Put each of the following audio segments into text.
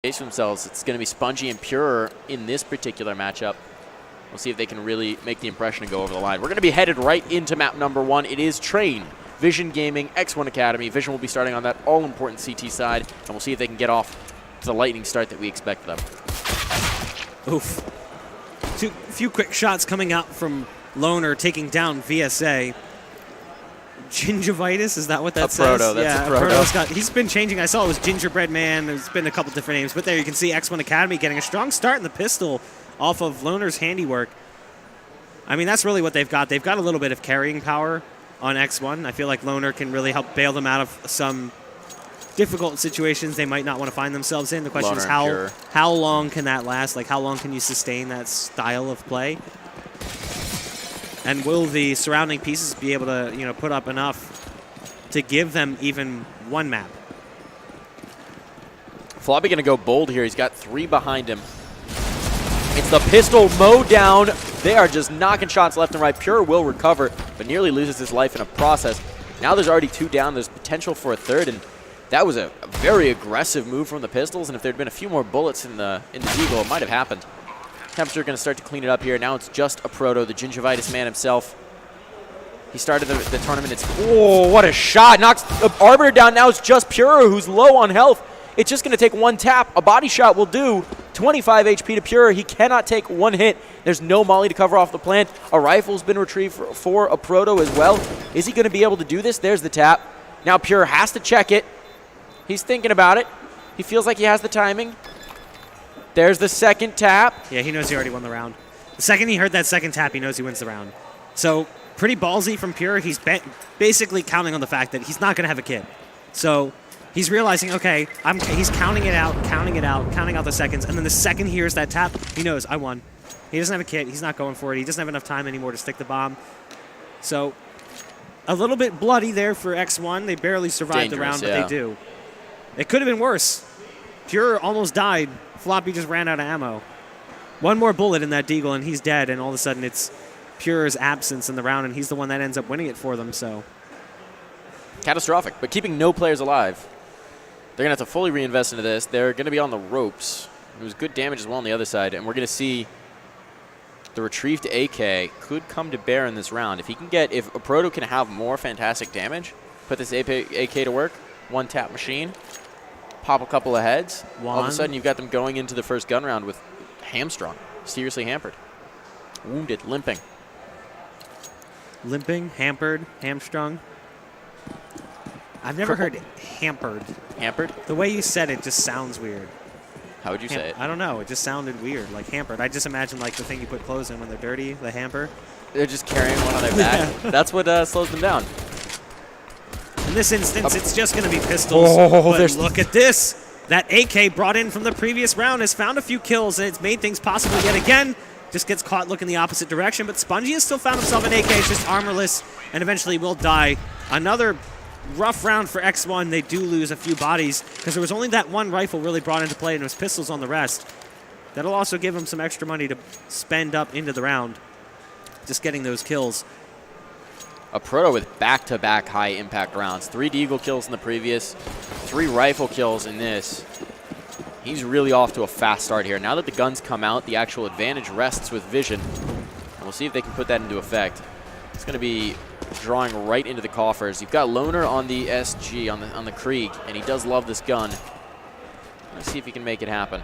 for themselves. It's going to be Spongy and Pure in this particular matchup. We'll see if they can really make the impression and go over the line. We're going to be headed right into map number 1. It is Train, Vision Gaming, X1 Academy. Vision will be starting on that all-important CT side, and we'll see if they can get off to the lightning start that we expect them. Oof. A few quick shots coming out from Loner, taking down VSA. Gingivitis, is that what that says? Proto, that's yeah, a Proto. He's been changing. I saw it was Gingerbread Man. There's been a couple different names, but there you can see X1 Academy getting a strong start in the pistol off of Loner's handiwork. I mean, that's really what they've got. They've got a little bit of carrying power on X1. I feel like Loner can really help bail them out of some difficult situations they might not want to find themselves in. The question is how long can that last? Like, how long can you sustain that style of play? And will the surrounding pieces be able to, you know, put up enough to give them even one map? Floppy going to go bold here. He's got 3 behind him. It's the pistol mow down. They are just knocking shots left and right. Pure will recover, but nearly loses his life in a process. Now there's already 2 down. There's potential for a 3rd, and that was a very aggressive move from the pistols. And if there'd been a few more bullets in the Deagle, it might have happened. Tempster going to start to clean it up here. Now it's just a Proto, the Gingivitis man himself. He started the tournament. Oh, what a shot. Knocks Arbiter down. Now it's just Pure, who's low on health. It's just going to take 1 tap. A body shot will do. 25 HP to Pure. He cannot take 1 hit. There's no molly to cover off the plant. A rifle's been retrieved for a Proto as well. Is he going to be able to do this? There's the tap. Now Pure has to check it. He's thinking about it. He feels like he has the timing. There's the 2nd tap. Yeah, he knows he already won the round. The second he heard that 2nd tap, he knows he wins the round. So pretty ballsy from Pure. He's basically counting on the fact that he's not going to have a kid. So he's realizing, okay, he's counting out the seconds. And then the second he hears that tap, he knows, I won. He doesn't have a kit. He's not going for it. He doesn't have enough time anymore to stick the bomb. So a little bit bloody there for X1. They barely survived the round, but they do. It could have been worse. Pure almost died. Floppy just ran out of ammo. 1 more bullet in that Deagle, and he's dead, and all of a sudden it's Pure's absence in the round, and he's the one that ends up winning it for them. So catastrophic, but keeping no players alive. They're going to have to fully reinvest into this. They're going to be on the ropes. It was good damage as well on the other side, and we're going to see the retrieved AK could come to bear in this round. If a Proto can have more fantastic damage, put this AK to work, 1 tap machine, pop a couple of heads, all of a sudden you've got them going into the first gun round with hamstrung, seriously hampered, wounded, limping. Limping, hampered, hamstrung. I've never heard hampered. Hampered? The way you said it just sounds weird. How would you say it? I don't know. It just sounded weird, like hampered. I just imagine like the thing you put clothes in when they're dirty, the hamper. They're just carrying one on their back. Yeah. That's what slows them down. In this instance, it's just going to be pistols. But look at this. That AK brought in from the previous round has found a few kills, and it's made things possible yet again. Just gets caught looking the opposite direction, but Spongy has still found himself an AK. It's just armorless, and eventually will die. Another rough round for X1. They do lose a few bodies, because there was only that 1 rifle really brought into play, and it was pistols on the rest. That'll also give him some extra money to spend up into the round, just getting those kills. A Proto with back-to-back high-impact rounds. 3 Deagle kills in the previous, 3 rifle kills in this. He's really off to a fast start here. Now that the guns come out, the actual advantage rests with Vision. And we'll see if they can put that into effect. It's going to be drawing right into the coffers. You've got Loner on the SG, on the Krieg, and he does love this gun. Let's see if he can make it happen.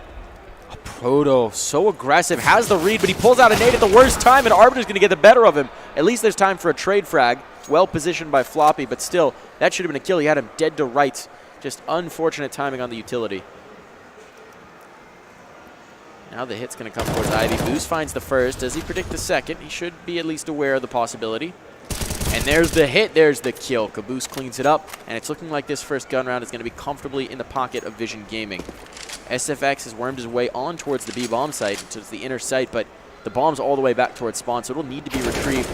A Proto, so aggressive, has the read, but he pulls out a nade at the worst time, and Arbiter's going to get the better of him. At least there's time for a trade frag. Well positioned by Floppy, but still, that should have been a kill. He had him dead to rights. Just unfortunate timing on the utility. Now the hit's going to come towards Ivy. Boost finds the first. Does he predict the second? He should be at least aware of the possibility. And there's the hit. There's the kill. Caboose cleans it up, and it's looking like this first gun round is going to be comfortably in the pocket of Vision Gaming. SFX has wormed his way on towards the B-bomb site, towards the inner site, but the bomb's all the way back towards spawn, so it'll need to be retrieved.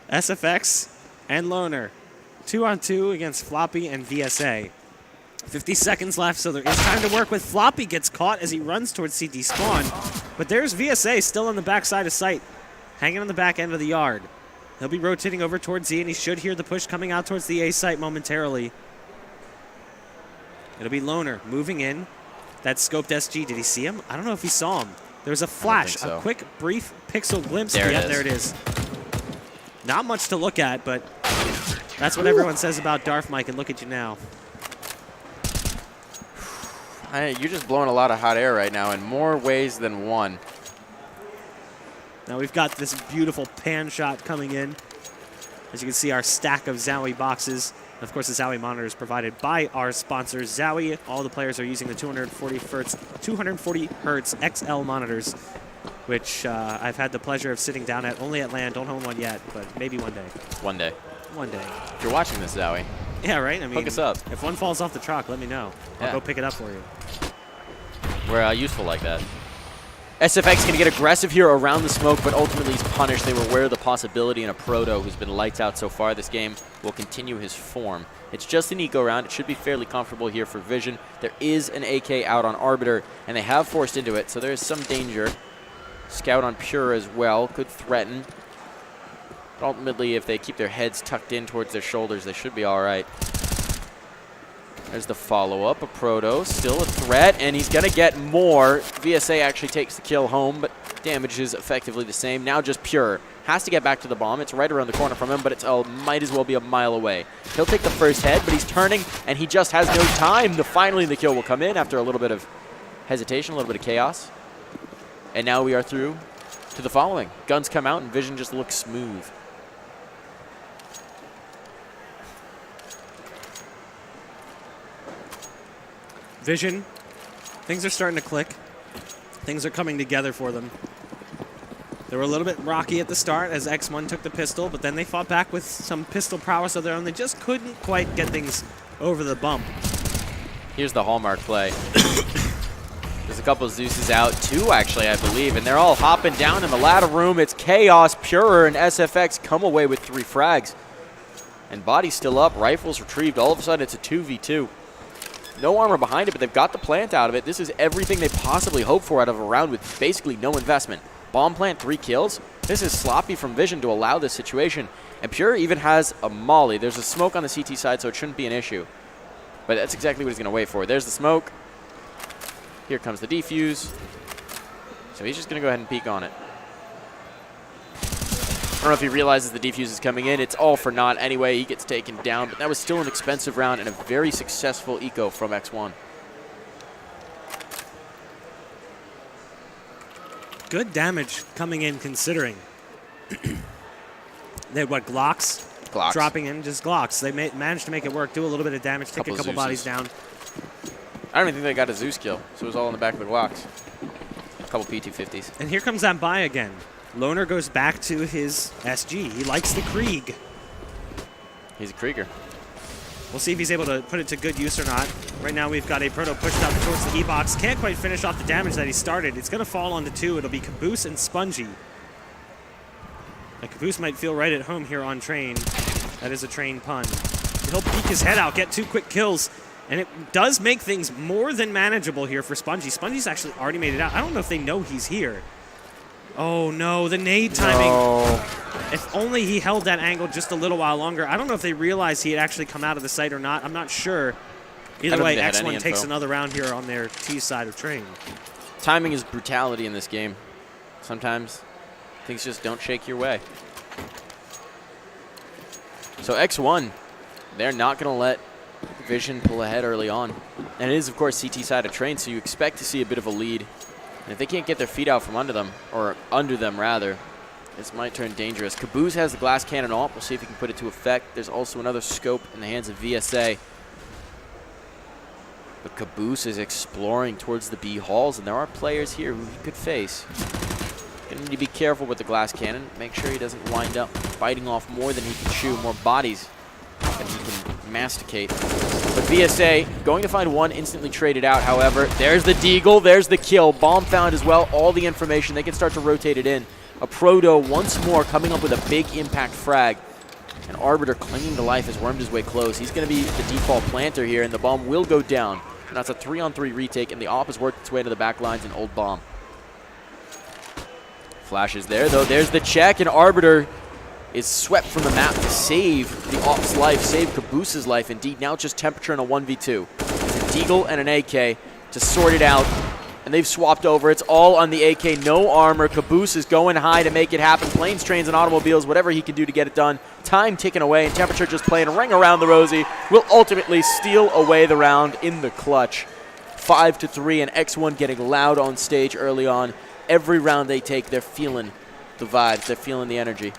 SFX and Loner, 2-on-2 against Floppy and VSA. 50 seconds left, so there is time to work with. Floppy gets caught as he runs towards CT spawn, but there's VSA still on the back side of site, hanging on the back end of the yard. He'll be rotating over towards Z, and he should hear the push coming out towards the A site momentarily. It'll be Loner moving in. That scoped SG. Did he see him? I don't know if he saw him. There was a flash, a quick, brief pixel glimpse. There it is. Not much to look at, but that's what everyone says about Darth Mike, and look at you now. You're just blowing a lot of hot air right now in more ways than one. Now we've got this beautiful pan shot coming in. As you can see, our stack of Zowie boxes. And of course, the Zowie monitor is provided by our sponsors, Zowie. All the players are using the 240 hertz XL monitors, which I've had the pleasure of sitting down at. Only at LAN, don't own one yet, but maybe one day. One day. One day. If you're watching this, Zowie. Yeah, right? I mean, hook us up. If one falls off the truck, let me know. I'll go pick it up for you. We're useful like that. SFX going to get aggressive here around the smoke, but ultimately he's punished. They were aware of the possibility, and a Proto who's been lights out so far this game will continue his form. It's just an eco round. It should be fairly comfortable here for Vision. There is an AK out on Arbiter, and they have forced into it, so there is some danger. Scout on Pure as well could threaten. But ultimately, if they keep their heads tucked in towards their shoulders, they should be all right. There's the follow-up. A Proto, still a threat, and he's going to get more. VSA actually takes the kill home, but damage is effectively the same. Now just Pure. Has to get back to the bomb. It's right around the corner from him, but it's might as well be a mile away. He'll take the first head, but he's turning, and he just has no time. Finally, the kill will come in after a little bit of hesitation, a little bit of chaos. And now we are through to the following. Guns come out, and Vision just looks smooth. Vision, things are starting to click. Things are coming together for them. They were a little bit rocky at the start as X1 took the pistol, but then they fought back with some pistol prowess of their own. They just couldn't quite get things over the bump. Here's the hallmark play. There's a couple of Zeus's out, two actually, I believe, and they're all hopping down in the ladder room. It's Chaos, Pure, and SFX come away with 3 frags. And body's still up, rifles retrieved. All of a sudden, it's a 2v2. No armor behind it, but they've got the plant out of it. This is everything they possibly hope for out of a round with basically no investment. Bomb plant, 3 kills. This is sloppy from Vision to allow this situation. And Pure even has a molly. There's a smoke on the CT side, so it shouldn't be an issue. But that's exactly what he's going to wait for. There's the smoke. Here comes the defuse. So he's just going to go ahead and peek on it. I don't know if he realizes the defuse is coming in. It's all for naught anyway. He gets taken down, but that was still an expensive round and a very successful eco from X1. Good damage coming in considering. They had what, Glocks? Glocks. Dropping in, just Glocks. They managed to make it work, do a little bit of damage, take a couple bodies down. I don't even think they got a Zeus kill, so it was all in the back of the Glocks. A couple P250s. And here comes that buy again. Loner goes back to his SG. He likes the Krieg. He's a Krieger. We'll see if he's able to put it to good use or not. Right now we've got a Proto pushed out towards the E-box. Can't quite finish off the damage that he started. It's going to fall onto 2. It'll be Caboose and Spongy. Now, Caboose might feel right at home here on Train. That is a Train pun. He'll peek his head out, get 2 quick kills. And it does make things more than manageable here for Spongy. Spongy's actually already made it out. I don't know if they know he's here. Oh, no, the nade timing. No. If only he held that angle just a little while longer. I don't know if they realized he had actually come out of the site or not. I'm not sure. Either way, X1 takes another round here on their T side of Train. Timing is brutality in this game. Sometimes things just don't shake your way. So X1, they're not going to let Vision pull ahead early on. And it is, of course, CT side of Train, so you expect to see a bit of a lead. And if they can't get their feet out from under them, or under them rather, this might turn dangerous. Caboose has the glass cannon off. We'll see if he can put it to effect. There's also another scope in the hands of VSA. But Caboose is exploring towards the B halls, and there are players here who he could face. Gonna need to be careful with the glass cannon. Make sure he doesn't wind up biting off more than he can chew, more bodies than he can masticate. But VSA going to find one, instantly traded out, however. There's the deagle, there's the kill. Bomb found as well, all the information. They can start to rotate it in. A Proto once more coming up with a big impact frag. And Arbiter clinging to life has wormed his way close. He's going to be the default planter here, and the bomb will go down. And that's a 3-on-3 retake, and the op has worked its way to the back lines, and Old Bomb. Flashes there, though. There's the check, and Arbiter is swept from the map to save the Op's life, save Cabooses' life. Indeed, now it's just Temperature in a 1v2. It's a Deagle and an AK to sort it out. And they've swapped over. It's all on the AK. No armor. Caboose is going high to make it happen. Planes, trains, and automobiles, whatever he can do to get it done. Time ticking away, and Temperature just playing a ring around the rosy. Will ultimately steal away the round in the clutch. 5-3, and X1 getting loud on stage early on. Every round they take, they're feeling the vibes. They're feeling the energy.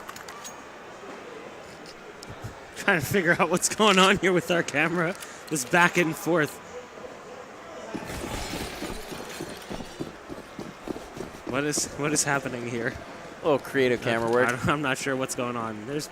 Trying to figure out what's going on here with our camera. This back and forth. What is happening here? A little creative camera work. I'm not sure what's going on. There's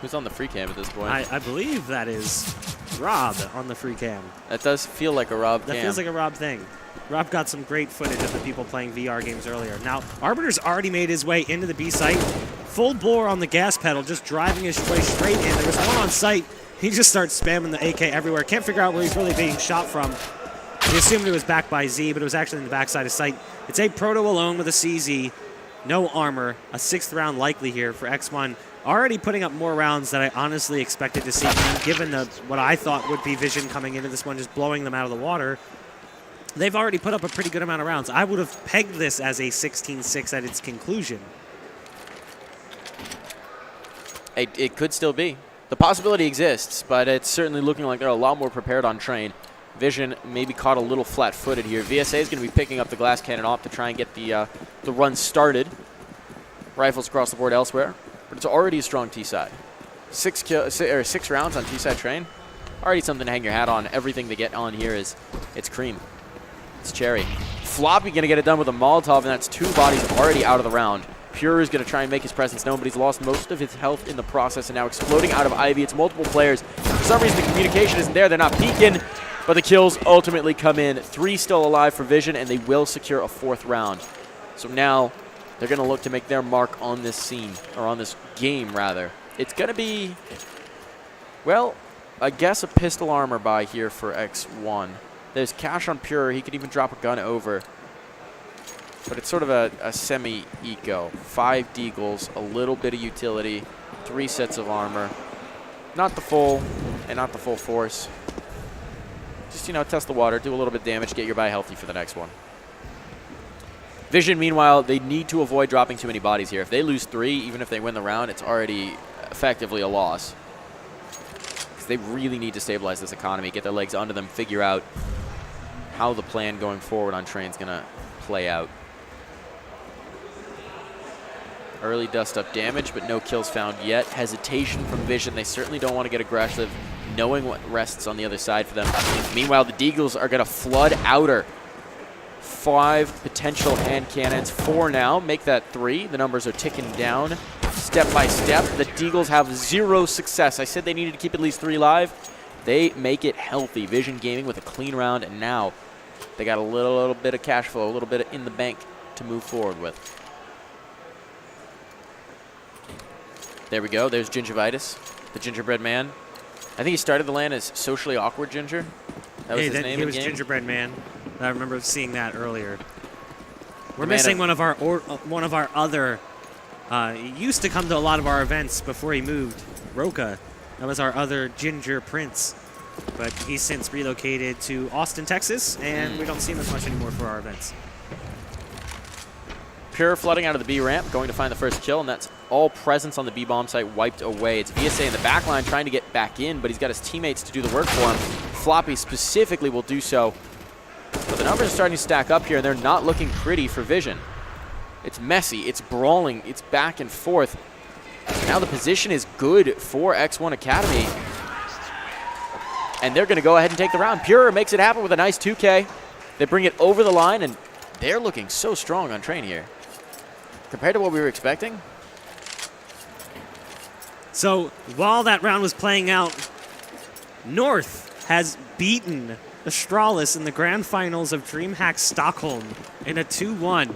who's on the free cam at this point? I believe that is Rob on the free cam. That does feel like a Rob cam. That feels like a Rob thing. Rob got some great footage of the people playing VR games earlier. Now, Arbiter's already made his way into the B site. Full bore on the gas pedal, just driving his way straight in. There was one on site. He just starts spamming the AK everywhere. Can't figure out where he's really being shot from. He assumed it was back by Z, but it was actually in the backside of site. It's a Proto alone with a CZ. No armor. A 6th round likely here for X1. Already putting up more rounds than I honestly expected to see, given what I thought would be Vision coming into this one, just blowing them out of the water. They've already put up a pretty good amount of rounds. I would have pegged this as a 16-6 at its conclusion. It could still be. The possibility exists, but it's certainly looking like they're a lot more prepared on train. Vision maybe caught a little flat-footed here. VSA is going to be picking up the glass cannon op to try and get the run started. Rifles across the board elsewhere, but it's already a strong T-side. 6 rounds on T-side train. Already something to hang your hat on. Everything they get on here it's cream. It's cherry. Floppy going to get it done with a Molotov, and that's 2 bodies already out of the round. Pure is going to try and make his presence known, but he's lost most of his health in the process, and now exploding out of Ivy. It's multiple players. For some reason, the communication isn't there. They're not peeking, but the kills ultimately come in. 3 still alive for Vision, and they will secure a 4th round. So now they're going to look to make their mark on this scene, or on this game, rather. It's going to be, well, I guess a pistol armor buy here for X1. There's cash on Pure. He could even drop a gun over. But it's sort of a semi-eco. 5 deagles, a little bit of utility, 3 sets of armor. Not the full, and not the full force. Just, test the water, do a little bit of damage, get your buy healthy for the next one. Vision, meanwhile, they need to avoid dropping too many bodies here. If they lose 3, even if they win the round, it's already effectively a loss. Because they really need to stabilize this economy, get their legs under them, figure out how the plan going forward on train's going to play out. Early dust-up damage, but no kills found yet. Hesitation from Vision. They certainly don't want to get aggressive, knowing what rests on the other side for them. Meanwhile, the Deagles are going to flood outer. 5 potential hand cannons. 4 now. Make that 3. The numbers are ticking down step by step. The Deagles have 0 success. I said they needed to keep at least 3 live. They make it healthy. Vision Gaming with a clean round, and now they got a little bit of cash flow, a little bit in the bank to move forward with. There we go. There's Gingivitis, the gingerbread man. I think he started the LAN as Socially Awkward Ginger. That was his name in He was game. Gingerbread Man. I remember seeing that earlier. We're missing one of our other. He used to come to a lot of our events before he moved. Roka. That was our other Ginger Prince. But he's since relocated to Austin, Texas, and we don't see him as much anymore for our events. Pure flooding out of the B ramp, going to find the first kill, and that's all presence on the B bomb site wiped away. It's VSA in the back line trying to get back in, but he's got his teammates to do the work for him. Floppy specifically will do so. But the numbers are starting to stack up here, and they're not looking pretty for Vision. It's messy, it's brawling, it's back and forth. Now the position is good for X1 Academy. And they're going to go ahead and take the round. Pure makes it happen with a nice 2K. They bring it over the line, and they're looking so strong on train here. Compared to what we were expecting. So while that round was playing out, North has beaten Astralis in the grand finals of DreamHack Stockholm in a 2-1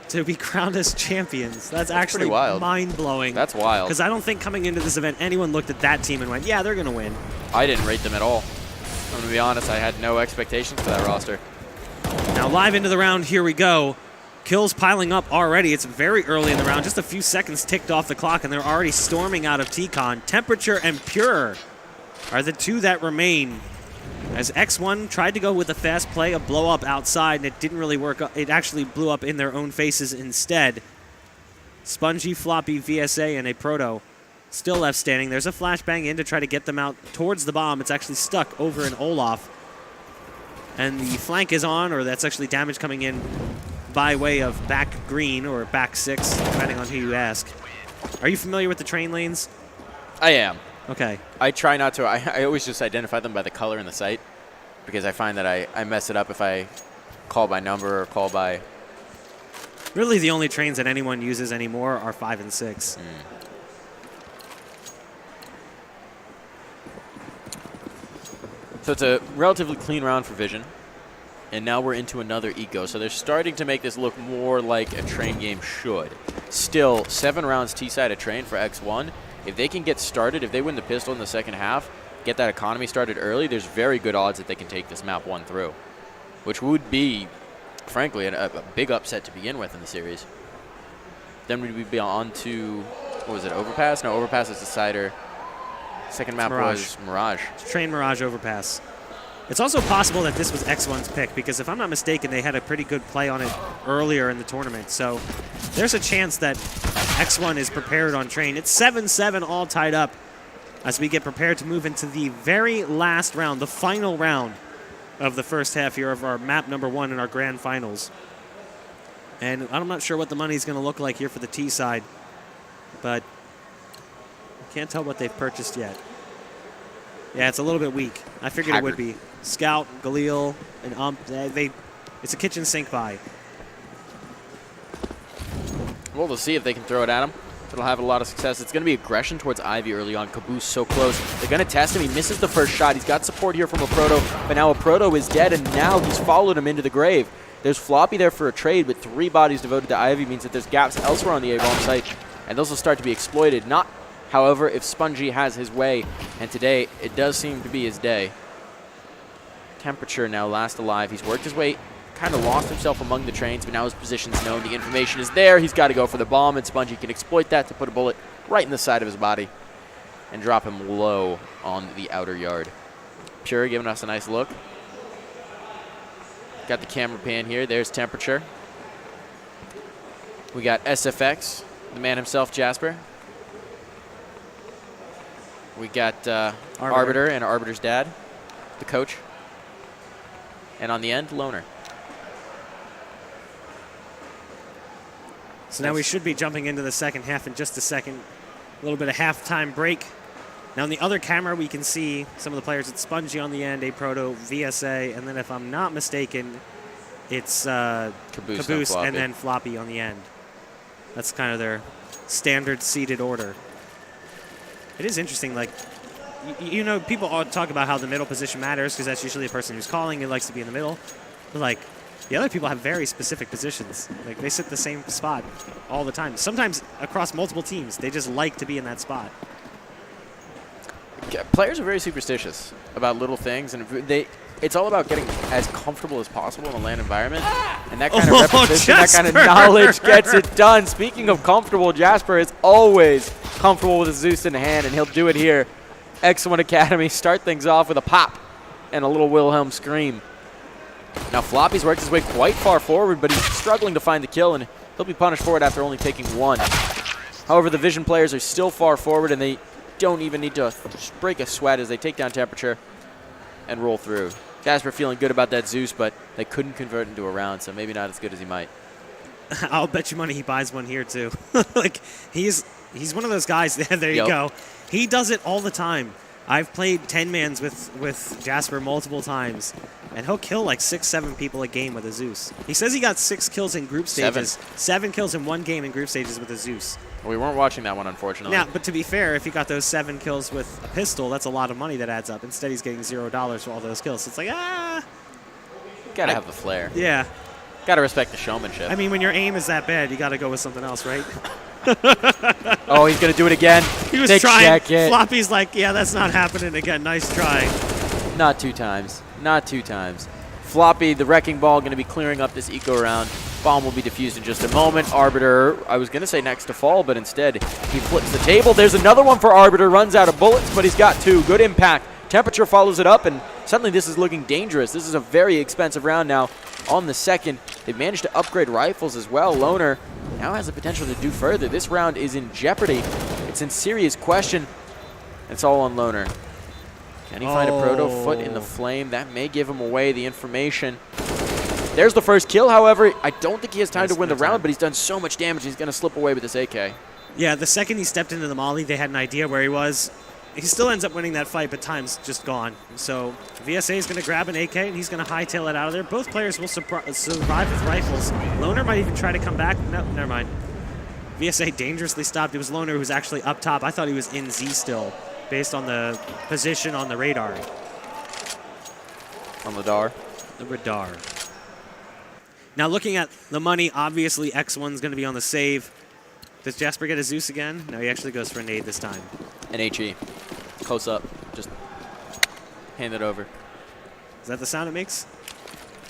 to be crowned as champions. That's actually mind-blowing. That's wild. Because I don't think coming into this event, anyone looked at that team and went, yeah, they're going to win. I didn't rate them at all. I'm going to be honest, I had no expectations for that roster. Now live into the round, here we go. Kills piling up already. It's very early in the round. Just a few seconds ticked off the clock, and they're already storming out of T-Con. Temperature and Pure are the two that remain. As X1 tried to go with a fast play, a blow-up outside, and it didn't really work. It actually blew up in their own faces instead. Spongy, Floppy, VSA, and a Proto still left standing. There's a flashbang in to try to get them out towards the bomb. It's actually stuck over in Olaf. And the flank is on, or that's actually damage coming in by way of back green or back 6, depending on who you ask. Are you familiar with the train lanes? I am. Okay. I try not to. I always just identify them by the color in the site because I find that I mess it up if I call by number or call by... Really the only trains that anyone uses anymore are 5 and 6. So it's a relatively clean round for Vision. And now we're into another eco. So they're starting to make this look more like a train game should. Still, 7 rounds T-side a train for X1. If they can get started, if they win the pistol in the second half, get that economy started early, there's very good odds that they can take this map 1 through. Which would be, frankly, a big upset to begin with in the series. Then we'd be on to, what was it, Overpass? No, Overpass is decider. Second map was Mirage. Train Mirage Overpass. It's also possible that this was X1's pick because if I'm not mistaken, they had a pretty good play on it earlier in the tournament. So there's a chance that X1 is prepared on train. It's 7-7 all tied up as we get prepared to move into the very last round, the final round of the first half here of our map number 1 in our grand finals. And I'm not sure what the money's going to look like here for the T side, but I can't tell what they've purchased yet. Yeah, it's a little bit weak. I figured it would be. Scout, Galil, and it's a kitchen sink buy. Well, we'll see if they can throw it at him. It'll have a lot of success. It's going to be aggression towards Ivy early on. Caboose so close. They're going to test him. He misses the first shot. He's got support here from a Proto, but now a Proto is dead, and now he's followed him into the grave. There's Floppy there for a trade, but 3 bodies devoted to Ivy means that there's gaps elsewhere on the A-bomb site, and those will start to be exploited. Not, however, if Spongy has his way, and today it does seem to be his day. Temperature now last alive. He's worked his way, kind of lost himself among the trains, but now his position's known. The information is there. He's got to go for the bomb, and Spongy can exploit that to put a bullet right in the side of his body and drop him low on the outer yard. Pure giving us a nice look. Got the camera pan here. There's Temperature. We got SFX, the man himself, Jasper. We got Arbiter and Arbiter's dad, the coach. And on the end, Loner. So now we should be jumping into the second half in just a second. A little bit of halftime break. Now on the other camera, we can see some of the players. It's Spongy on the end, a Proto, VSA, and then if I'm not mistaken, it's Caboose and then Floppy on the end. That's kind of their standard seated order. It is interesting, like, you know, people all talk about how the middle position matters because that's usually a person who's calling who likes to be in the middle. But, like, the other people have very specific positions. Like, they sit the same spot all the time. Sometimes across multiple teams, they just like to be in that spot. Players are very superstitious about little things, and it's all about getting as comfortable as possible in a LAN environment. And that kind of repetition, that kind of knowledge gets it done. Speaking of comfortable, Jasper is always comfortable with a Zeus in hand, and he'll do it here. X1 Academy start things off with a pop and a little Wilhelm scream. Now Floppy's worked his way quite far forward, but he's struggling to find the kill, and he'll be punished for it after only taking 1. However, the Vision players are still far forward, and they don't even need to break a sweat as they take down Temperature and roll through. Jasper feeling good about that Zeus, but they couldn't convert into a round, so maybe not as good as he might. I'll bet you money he buys one here too. Like he's one of those guys. There you go. He does it all the time. I've played 10-mans with Jasper multiple times, and he'll kill like 6-7 people a game with a Zeus. He says he got 6 kills in group stages. 7 kills in 1 game in group stages with a Zeus. We weren't watching that one, unfortunately. Now, but to be fair, if he got those 7 kills with a pistol, that's a lot of money that adds up. Instead, he's getting $0 for all those kills. So it's like, Gotta have the flair. Yeah. Gotta respect the showmanship. I mean, when your aim is that bad, you gotta go with something else, right? Oh, he's gonna do it again. He was trying. Floppy's like, yeah, that's not happening again. Nice try. Not 2 times. Not 2 times. Floppy, the wrecking ball, gonna be clearing up this eco round. Bomb will be defused in just a moment. Arbiter, I was going to say next to fall, but instead he flips the table. There's another one for Arbiter. Runs out of bullets, but he's got 2. Good impact. Temperature follows it up, and suddenly this is looking dangerous. This is a very expensive round now on the second. They've managed to upgrade rifles as well. Loner now has the potential to do further. This round is in jeopardy. It's in serious question. It's all on Loner. Can he find a proto foot in the flame? That may give him away the information. There's the first kill, however. I don't think he has time to win the round, but he's done so much damage, he's going to slip away with this AK. Yeah, the second he stepped into the molly, they had an idea where he was. He still ends up winning that fight, but time's just gone. So VSA is going to grab an AK, and he's going to hightail it out of there. Both players will survive with rifles. Loner might even try to come back. No, never mind. VSA dangerously stopped. It was Loner who was actually up top. I thought he was in Z still, based on the position on the radar. On the radar? The radar. Now looking at the money, obviously X1's going to be on the save. Does Jasper get a Zeus again? No, he actually goes for a nade this time. An HE. Close up. Just hand it over. Is that the sound it makes?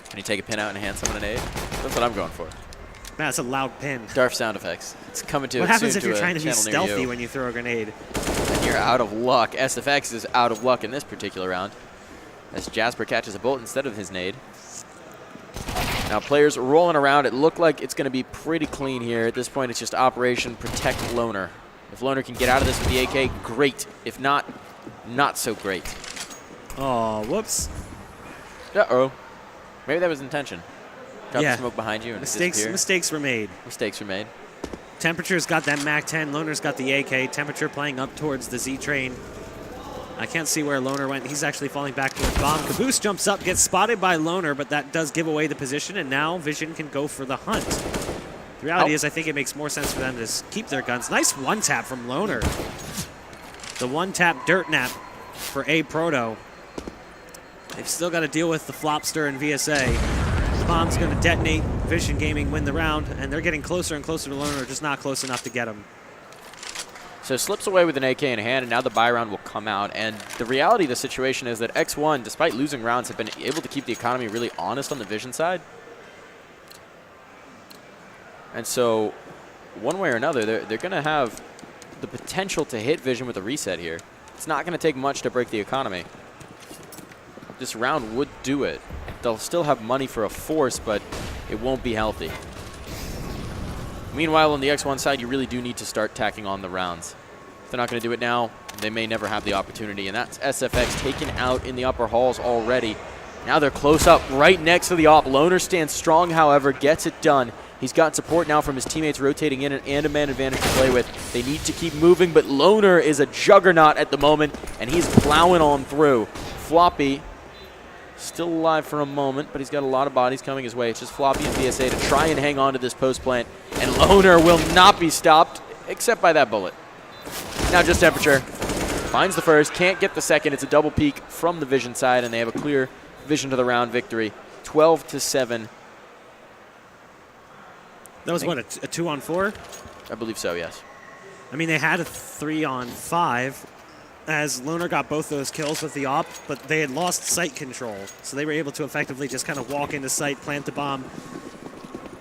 Can you take a pin out and hand someone an aid? That's what I'm going for. Man, that's a loud pin. Darf sound effects. It's coming to What it happens soon if you're to trying to be channel near stealthy you. when you throw a grenade? And you're out of luck. SFX is out of luck in this particular round, as Jasper catches a bullet instead of his nade. Now players rolling around. It looked like it's going to be pretty clean here. At this point, it's just Operation Protect Loner. If Loner can get out of this with the AK, great. If not, not so great. Oh, whoops. Uh-oh. Maybe that was intention. Drop Yeah. the smoke behind you and disappear. Mistakes were made. Mistakes were made. Temperature's got that MAC-10. Loner's got the AK. Temperature playing up towards the Z-Train. I can't see where Loner went. He's actually falling back towards Bomb. Caboose jumps up, gets spotted by Loner, but that does give away the position, and now Vision can go for the hunt. The reality is I think it makes more sense for them to keep their guns. Nice one-tap from Loner. The one-tap dirt nap for A Proto. They've still got to deal with the Flopster and VSA. The bomb's going to detonate. Vision Gaming win the round, and they're getting closer and closer to Loner, just not close enough to get him. So slips away with an AK in hand, and now the buy round will come out. And the reality of the situation is that X1, despite losing rounds, have been able to keep the economy really honest on the Vision side. And so, one way or another, they're going to have the potential to hit Vision with a reset here. It's not going to take much to break the economy. This round would do it. They'll still have money for a force, but it won't be healthy. Meanwhile, on the X1 side, you really do need to start tacking on the rounds. If they're not going to do it now, they may never have the opportunity. And that's SFX taken out in the upper halls already. Now they're close up right next to the op. Loner stands strong, however, gets it done. He's got support now from his teammates rotating in and a man advantage to play with. They need to keep moving, but Loner is a juggernaut at the moment, and he's plowing on through. Floppy still alive for a moment, but he's got a lot of bodies coming his way. It's just Floppy and VSA to try and hang on to this post plant, and Loner will not be stopped, except by that bullet. Now just Temperature. Finds the first, can't get the second. It's a double peek from the Vision side, and they have a clear Vision to the round victory. 12-7. That was, what, a 2-on-4? I believe so, yes. I mean, they had a 3-on-5 as Loner got both those kills with the op, but they had lost sight control. So they were able to effectively just kind of walk into sight, plant the bomb,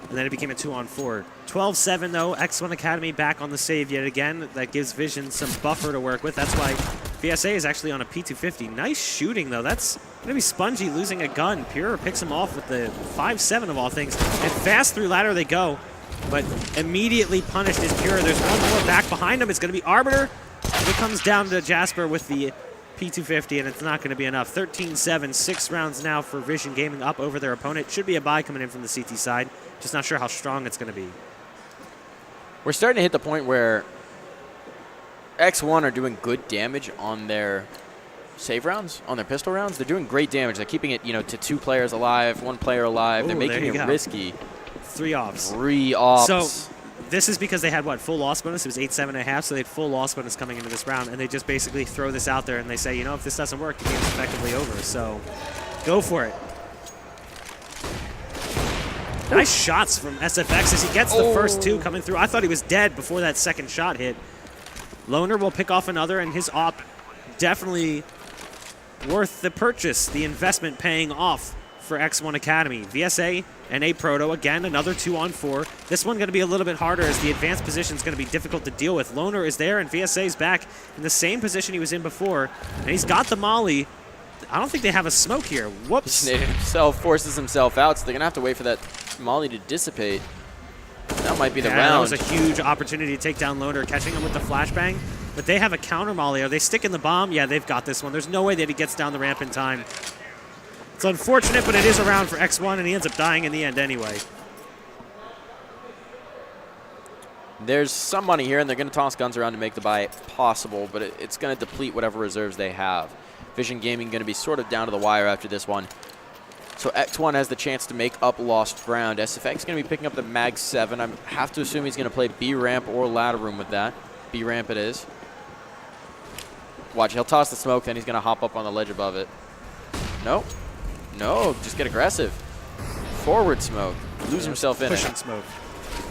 and then it became a 2-on-4. 12-7, though. X1 Academy back on the save yet again. That gives Vision some buffer to work with. That's why VSA is actually on a P250. Nice shooting, though. That's going to be Spongy losing a gun. Pure picks him off with the 5-7 of all things. And fast through ladder they go, but immediately punished is Pure. There's one more back behind him. It's going to be Arbiter. It comes down to Jasper with the P250, and it's not going to be enough. 13-7, 6 rounds now for Vision Gaming up over their opponent. Should be a buy coming in from the CT side. Just not sure how strong it's going to be. We're starting to hit the point where X1 are doing good damage on their save rounds, on their pistol rounds. They're doing great damage. They're keeping it, to 2 players alive, 1 player alive. Ooh, they're making it risky. 3 offs. 3 offs. So this is because they had, what, full loss bonus? It was 8-7.5, so they had full loss bonus coming into this round, and they just basically throw this out there, and they say, if this doesn't work, the game's effectively over. So go for it. Nice shots from SFX as he gets the first 2 coming through. I thought he was dead before that second shot hit. Loner will pick off another, and his op definitely worth the purchase, the investment paying off for X1 Academy. VSA and A Proto, again, another 2-on-4. This one going to be a little bit harder as the advanced position is going to be difficult to deal with. Loner is there, and VSA is back in the same position he was in before, and he's got the molly. I don't think they have a smoke here. Whoops. He himself forces himself out, so they're going to have to wait for that molly to dissipate. That might be the round. That was a huge opportunity to take down Loner, catching him with the flashbang. But they have a counter molly. Are they sticking the bomb? Yeah, they've got this one. There's no way that he gets down the ramp in time. It's unfortunate, but it is a round for X1, and he ends up dying in the end anyway. There's some money here, and they're going to toss guns around to make the buy possible, but it's going to deplete whatever reserves they have. Vision Gaming going to be sort of down to the wire after this one. So X1 has the chance to make up lost ground. SFX is going to be picking up the Mag 7. I have to assume he's going to play B ramp or ladder room with that. B ramp it is. Watch, he'll toss the smoke, then he's going to hop up on the ledge above it. Nope. No, just get aggressive. Forward smoke. Lose himself in Pushing it. smoke.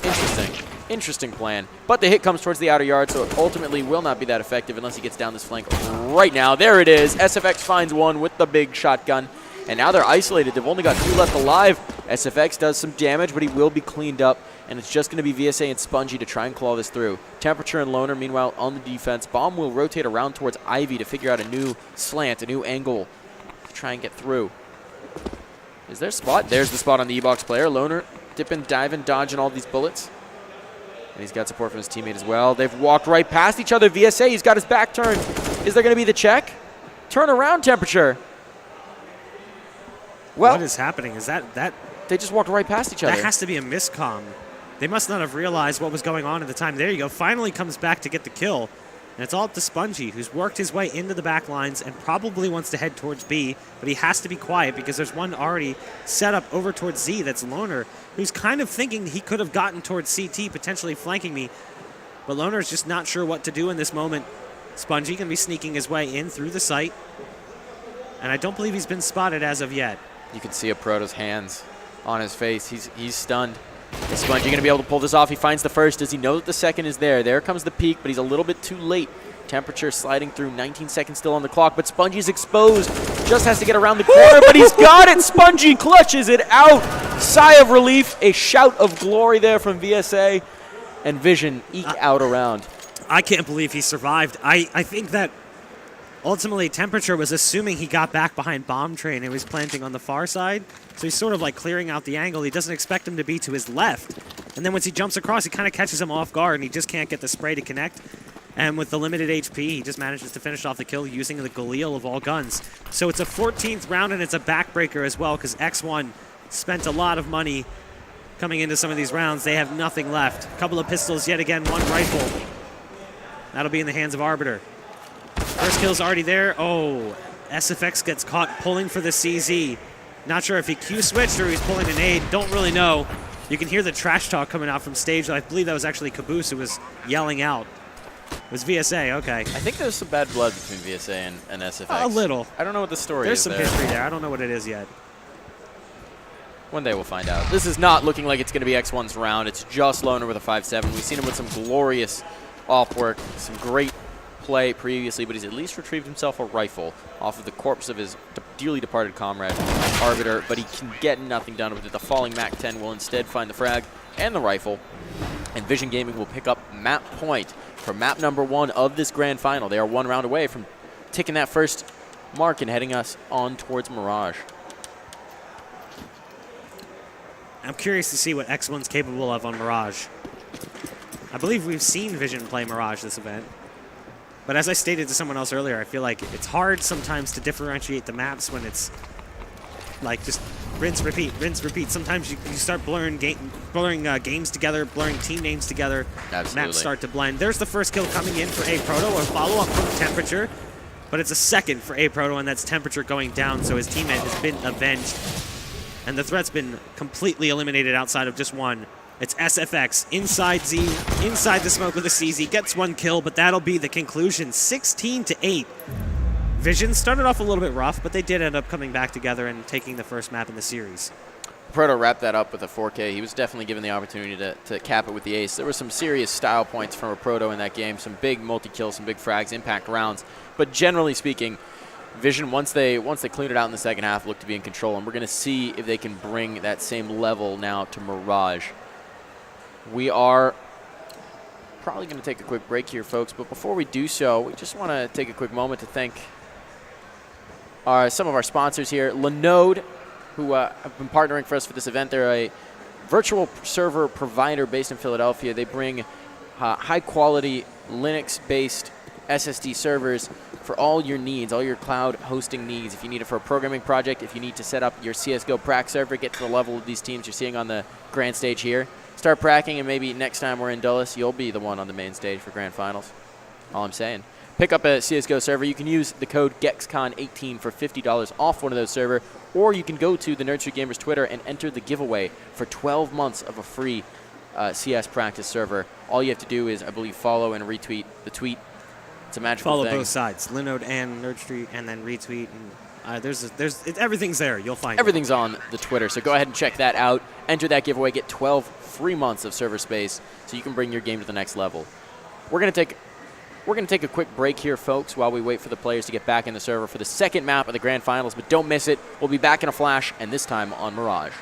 Interesting. Interesting plan. But the hit comes towards the outer yard, so it ultimately will not be that effective unless he gets down this flank right now. There it is. SFX finds one with the big shotgun. And now they're isolated. They've only got 2 left alive. SFX does some damage, but he will be cleaned up. And it's just going to be VSA and Spongy to try and claw this through. Temperature and Loner, meanwhile, on the defense. Bomb will rotate around towards Ivy to figure out a new slant, a new angle to try and get through. Is there a spot? There's the spot on the E-Box player. Loner dipping, diving, dodging all these bullets. And he's got support from his teammate as well. They've walked right past each other. VSA, he's got his back turned. Is there going to be the check? Turn around, Temperature. Well, what is happening? Is that they just walked right past each other. That has to be a miscomm. They must not have realized what was going on at the time. There you go. Finally comes back to get the kill. And it's all up to Spongy, who's worked his way into the back lines and probably wants to head towards B, but he has to be quiet because there's one already set up over towards Z. That's Loner, who's kind of thinking he could have gotten towards CT, potentially flanking me. But Loner's just not sure what to do in this moment. Spongy can be sneaking his way in through the site. And I don't believe he's been spotted as of yet. You can see a Proto's hands on his face. He's stunned. Is Spongy going to be able to pull this off? He finds the first. Does he know that the second is there? There comes the peak, but he's a little bit too late. Temperature sliding through, 19 seconds still on the clock, but Spongy's exposed. Just has to get around the corner, but he's got it. Spongy clutches it out. Sigh of relief, a shout of glory there from VSA, and Vision eke out a round. I can't believe he survived. I think that ultimately Temperature was assuming he got back behind Bomb Train and was planting on the far side. So he's sort of like clearing out the angle. He doesn't expect him to be to his left. And then once he jumps across, he kind of catches him off guard and he just can't get the spray to connect. And with the limited HP, he just manages to finish off the kill using the Galil of all guns. So it's a 14th round and it's a backbreaker as well because X1 spent a lot of money coming into some of these rounds. They have nothing left. A couple of pistols yet again, 1 rifle. That'll be in the hands of Arbiter. First kill's already there. Oh, SFX gets caught pulling for the CZ. Not sure if he Q-switched or he's pulling a nade. Don't really know. You can hear the trash talk coming out from stage. I believe that was actually Caboose who was yelling out. It was VSA, okay. I think there's some bad blood between VSA and SFX. A little. I don't know what the story There's is some there. history there. I don't know what it is yet. One day we'll find out. This is not looking like it's going to be X1's round. It's just Loner with a 5-7. We've seen him with some glorious off work, some great play previously, but he's at least retrieved himself a rifle off of the corpse of his dearly departed comrade, Arbiter, but he can get nothing done with it. The falling MAC-10 will instead find the frag and the rifle, and Vision Gaming will pick up map point for map number 1 of this grand final. They are 1 round away from taking that first mark and heading us on towards Mirage. I'm curious to see what X1's capable of on Mirage. I believe we've seen Vision play Mirage this event. But as I stated to someone else earlier, I feel like it's hard sometimes to differentiate the maps when it's like just rinse, repeat, rinse, repeat. Sometimes you start blurring games together, blurring team names together. Absolutely. Maps start to blend. There's the first kill coming in for A Proto, a follow-up from Temperature. But it's a second for A Proto, and that's Temperature going down, so his teammate has been avenged. And the threat's been completely eliminated outside of just one. It's SFX inside Z, inside the smoke with a CZ, gets 1 kill, but that'll be the conclusion, 16-8. Vision started off a little bit rough, but they did end up coming back together and taking the first map in the series. Proto wrapped that up with a 4K. He was definitely given the opportunity to cap it with the ace. There were some serious style points from a Proto in that game, some big multi-kills, some big frags, impact rounds. But generally speaking, Vision, once they clean it out in the second half, look to be in control, and we're going to see if they can bring that same level now to Mirage. We are probably going to take a quick break here, folks, but before we do so, we just want to take a quick moment to thank some of our sponsors here. Linode, who have been partnering for us for this event. They're a virtual server provider based in Philadelphia. They bring high-quality Linux-based SSD servers for all your needs, all your cloud hosting needs. If you need it for a programming project, if you need to set up your CSGO prac server, get to the level of these teams you're seeing on the grand stage here, start pracking, and maybe next time we're in Dulles, you'll be the one on the main stage for grand finals. All I'm saying. Pick up a CSGO server. You can use the code GEXCON18 for $50 off one of those servers, or you can go to the N3rd Street Gamers Twitter and enter the giveaway for 12 months of a free CS practice server. All you have to do is, I believe, follow and retweet the tweet. It's a magical Follow thing. both sides, Linode and N3rd Street, and then retweet. And everything's there. You'll find everything's on the Twitter, so go ahead and check that out. Enter that giveaway. Get 12 free months of server space, so you can bring your game to the next level. We're gonna take a quick break here, folks, while we wait for the players to get back in the server for the second map of the grand finals. But don't miss it. We'll be back in a flash, and this time on Mirage.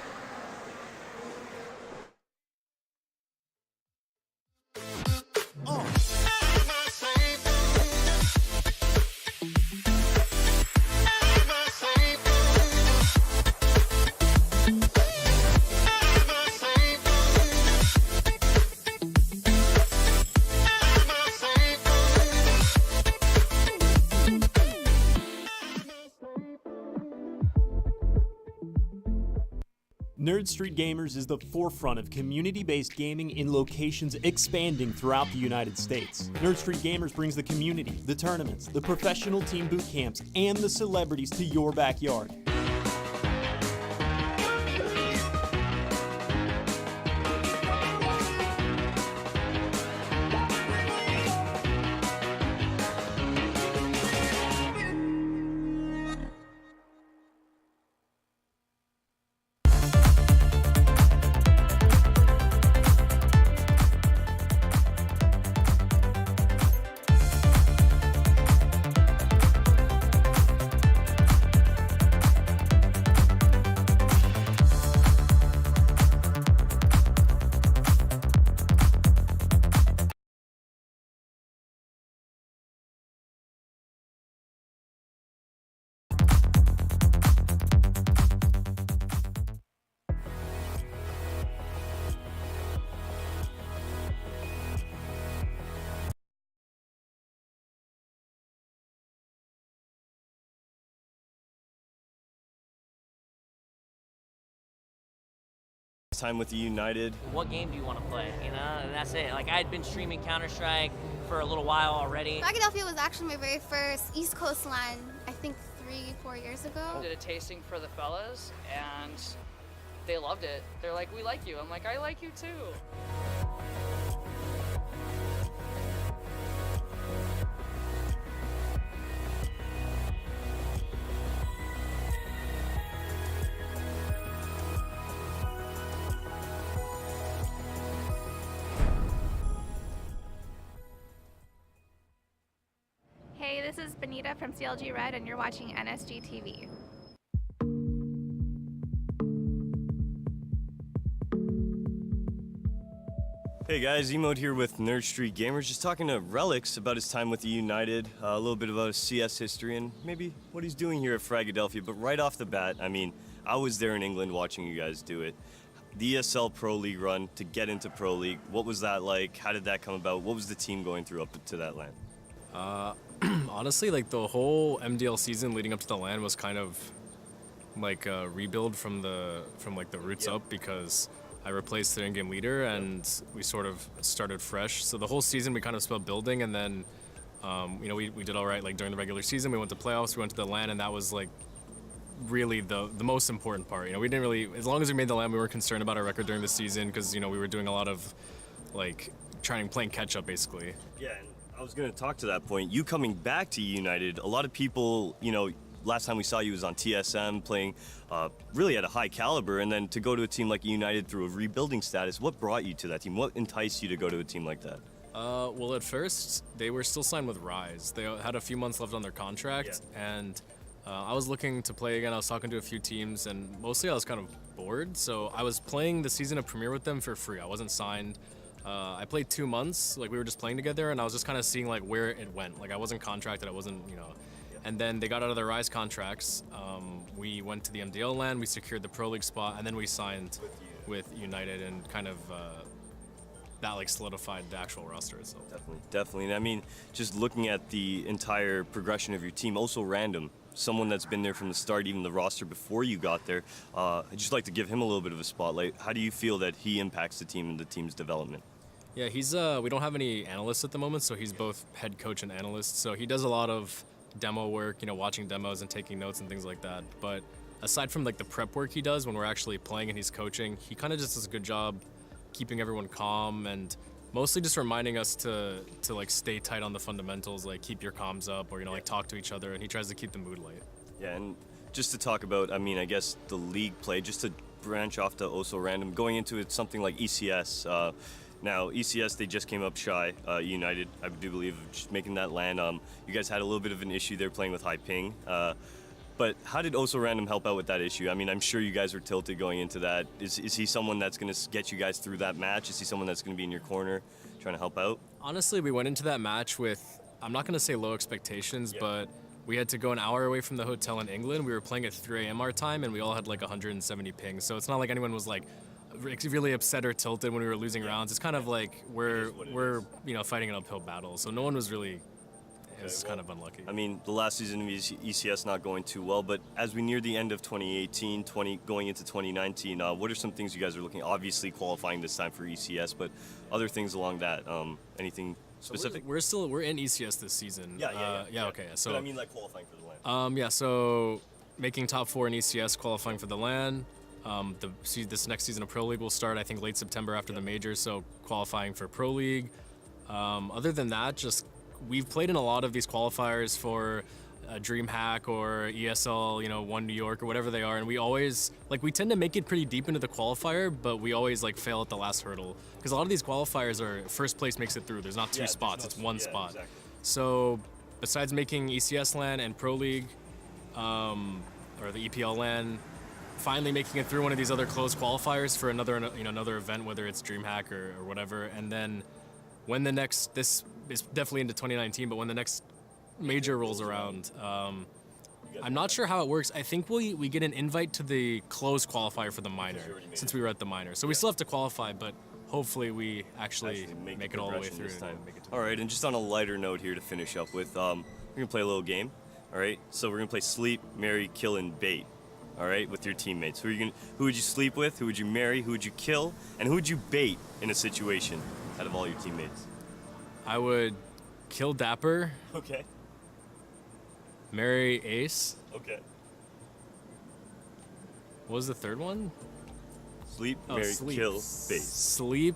N3rd Street Gamers is the forefront of community-based gaming in locations expanding throughout the United States. N3rd Street Gamers brings the community, the tournaments, the professional team boot camps, and the celebrities to your backyard. Time with the United. What game do you want to play? You know, and that's it. Like, I had been streaming Counter-Strike for a little while already. Philadelphia was actually my very first East Coast LAN, I think 3-4 years ago. Did a tasting for the fellas, and they loved it. They're like, we like you. I'm like, I like you too. Hey, this is Benita from CLG Red, and you're watching NSG TV. Hey guys, Emode here with N3rd Street Gamers, just talking to Relics about his time with the United, a little bit about his CS history and maybe what he's doing here at Philadelphia. But right off the bat, I mean, I was there in England watching you guys do it. The ESL Pro League run to get into Pro League, what was that like? How did that come about? What was the team going through up to that LAN? Honestly, like the whole MDL season leading up to the LAN was kind of like a rebuild from the roots up, because I replaced the in-game leader and we sort of started fresh. So the whole season we kind of spent building, and then you know, we did all right like during the regular season. We went to playoffs, we went to the LAN, and that was like really the most important part. You know, we didn't really, as long as we made the LAN, we weren't concerned about our record during the season, because you know, we were doing a lot of like playing catch up basically. Yeah, and I was going to talk to that point. You coming back to United, a lot of people, you know, last time we saw you was on TSM playing really at a high caliber, and then to go to a team like United through a rebuilding status, what brought you to that team? What enticed you to go to a team like that? Well, at first, they were still signed with Rise. They had a few months left on their contract, and I was looking to play again. I was talking to a few teams, and mostly I was kind of bored. So I was playing the season of Premier with them for free. I wasn't signed. I played 2 months. Like, we were just playing together, and I was just kind of seeing like where it went. Like, I wasn't contracted. I wasn't, you know. And then they got out of their Rise contracts. We went to the MDL LAN. We secured the Pro League spot, and then we signed with United, and kind of that like solidified the actual roster itself. Definitely. And I mean, just looking at the entire progression of your team, also random. Someone that's been there from the start, even the roster before you got there. I'd just like to give him a little bit of a spotlight. How do you feel that he impacts the team and the team's development? Yeah, he's we don't have any analysts at the moment, so he's both head coach and analyst. So he does a lot of demo work, you know, watching demos and taking notes and things like that. But aside from like the prep work he does when we're actually playing and he's coaching, he kind of just does a good job keeping everyone calm and mostly just reminding us to like stay tight on the fundamentals, like keep your comms up, or, you know, like talk to each other, and he tries to keep the mood light. Yeah, and just to talk about, I mean, I guess the league play, just to branch off to also random, going into it, something like ECS. Now, ECS, they just came up shy, United, I do believe, of just making that land. You guys had a little bit of an issue there playing with high ping. But how did Oso Random help out with that issue? I mean, I'm sure you guys were tilted going into that. Is he someone that's going to get you guys through that match? Is he someone that's going to be in your corner trying to help out? Honestly, we went into that match with, I'm not going to say low expectations, but we had to go an hour away from the hotel in England. We were playing at 3 a.m. our time, and we all had like 170 pings. So it's not like anyone was like really upset or tilted when we were losing rounds. It's kind of like we're you know, fighting an uphill battle. So no one was really... It was kind of unlucky. I mean, the last season of ECS not going too well, but as we near the end of 2018, going into 2019, what are some things you guys are looking? Obviously, qualifying this time for ECS, but other things along that. Anything specific? We're in ECS this season. Yeah. Okay. So but I mean, like qualifying for the LAN. Yeah. So making top 4 in ECS, qualifying for the LAN. This next season of Pro League will start, I think, late September after the majors. So qualifying for Pro League. Other than that, just we've played in a lot of these qualifiers for DreamHack or ESL, you know, One New York or whatever they are, and we always we tend to make it pretty deep into the qualifier, but we always fail at the last hurdle because a lot of these qualifiers are first place makes it through. There's not 2 spots; it's 1 spot. Exactly. So besides making ECS LAN and Pro League, or the EPL LAN, finally making it through one of these other closed qualifiers for another event, whether it's DreamHack or whatever, and then when the next this is definitely into 2019, but when the next major rolls around, I'm not sure how it works. I think we get an invite to the closed qualifier for the minor, since we were at the minor. So we still have to qualify, but hopefully we actually make it all the way through. All right, and just on a lighter note here to finish up with, we're going to play a little game, all right? So we're going to play Sleep, Marry, Kill, and Bait, all right, with your teammates. Who would you sleep with, who would you marry, who would you kill, and who would you bait in a situation out of all your teammates? I would kill Dapper. Okay. Marry Ace. Okay. What was the third one? Sleep, marry, kill, bait. Sleep.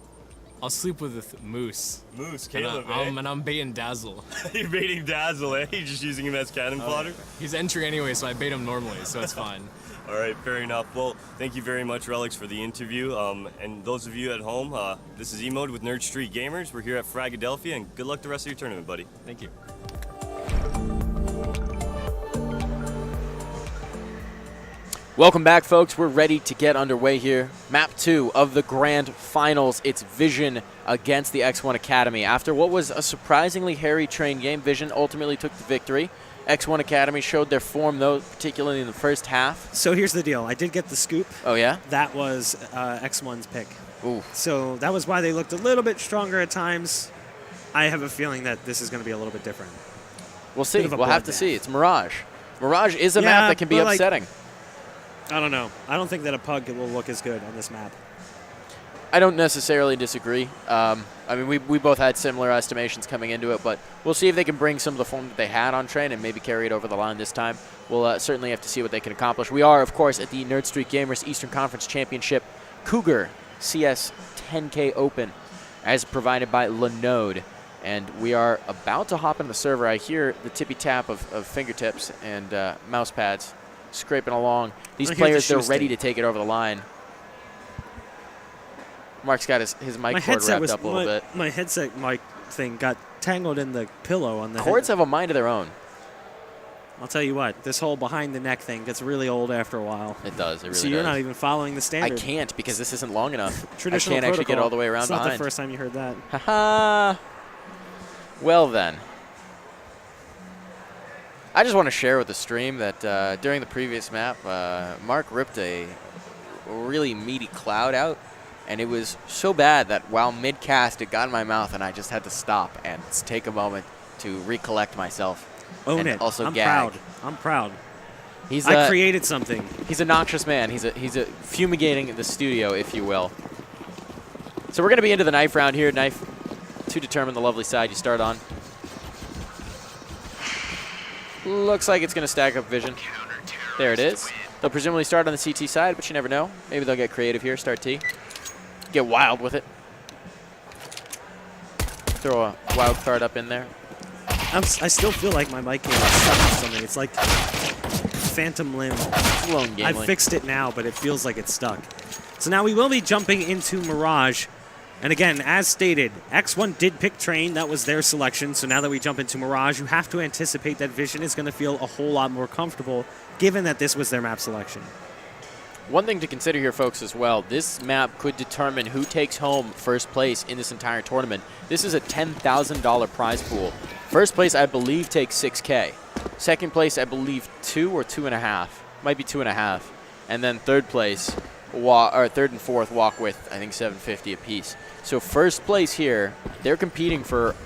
I'll sleep with Moose. Moose, Caleb, and I'm baiting Dazzle. You're baiting Dazzle, eh? You're just using him as cannon fodder? He's entry anyway, so I bait him normally, so it's fine. All right, fair enough. Well, thank you very much, Relics, for the interview. And those of you at home, this is N3rd with N3rd Street Gamers. We're here at Fragadelphia, and good luck the rest of your tournament, buddy. Thank you. Welcome back, folks. We're ready to get underway here. Map 2 of the Grand Finals. It's Vision against the X1 Academy. After what was a surprisingly hairy train game, Vision ultimately took the victory. X1 Academy showed their form, though, particularly in the first half. So here's the deal. I did get the scoop. Oh, yeah? That was X1's pick. Ooh. So that was why they looked a little bit stronger at times. I have a feeling that this is going to be a little bit different. We'll see. We'll have to see. It's Mirage. Mirage is a map that can be upsetting. I don't know. I don't think that a Pug will look as good on this map. I don't necessarily disagree. I mean, we both had similar estimations coming into it, but we'll see if they can bring some of the form that they had on train and maybe carry it over the line this time. We'll certainly have to see what they can accomplish. We are, of course, at the N3rd Street Gamers Eastern Conference Championship Cougar CS 10K Open, as provided by Linode. And we are about to hop in the server. I hear the tippy-tap of fingertips and mouse pads scraping along. These players, they're ready to take it over the line. Mark's got his mic cord wrapped up a little bit. My headset mic thing got tangled in the pillow on the Cords have a mind of their own. I'll tell you what, this whole behind the neck thing gets really old after a while. It does. It really So you're does. not even following the I standard. can't because this isn't long enough. Traditional I can't actually get protocol. all the way around It's not behind. the first time you heard that. Haha. Well then. I just want to share with the stream that during the previous map, Mark ripped a really meaty cloud out, and it was so bad that while mid-cast it got in my mouth and I just had to stop and take a moment to recollect myself. Own and it. Also I'm gag. proud. I'm proud. I created something. He's a noxious man. He's a fumigating the studio, if you will. So we're going to be into the knife round here. Knife to determine the lovely side you start on. Looks like it's going to stack up Vision. There it is. They'll presumably start on the CT side, but you never know. Maybe they'll get creative here, start T. Get wild with it. Throw a wild card up in there. I still feel like my mic game is stuck with something. It's like phantom limb. Lone game I link. fixed it now, but it feels like it's stuck. So now we will be jumping into Mirage. And again, as stated, X1 did pick Train. That was their selection. So now that we jump into Mirage, you have to anticipate that Vision is going to feel a whole lot more comfortable, given that this was their map selection. One thing to consider here, folks, as well, this map could determine who takes home first place in this entire tournament. This is a $10,000 prize pool. First place, I believe, takes $6K. Second place, I believe, 2 or 2.5. Might be 2.5. And then third place, third and fourth walk with, I think, $750 apiece. So first place here, they're competing for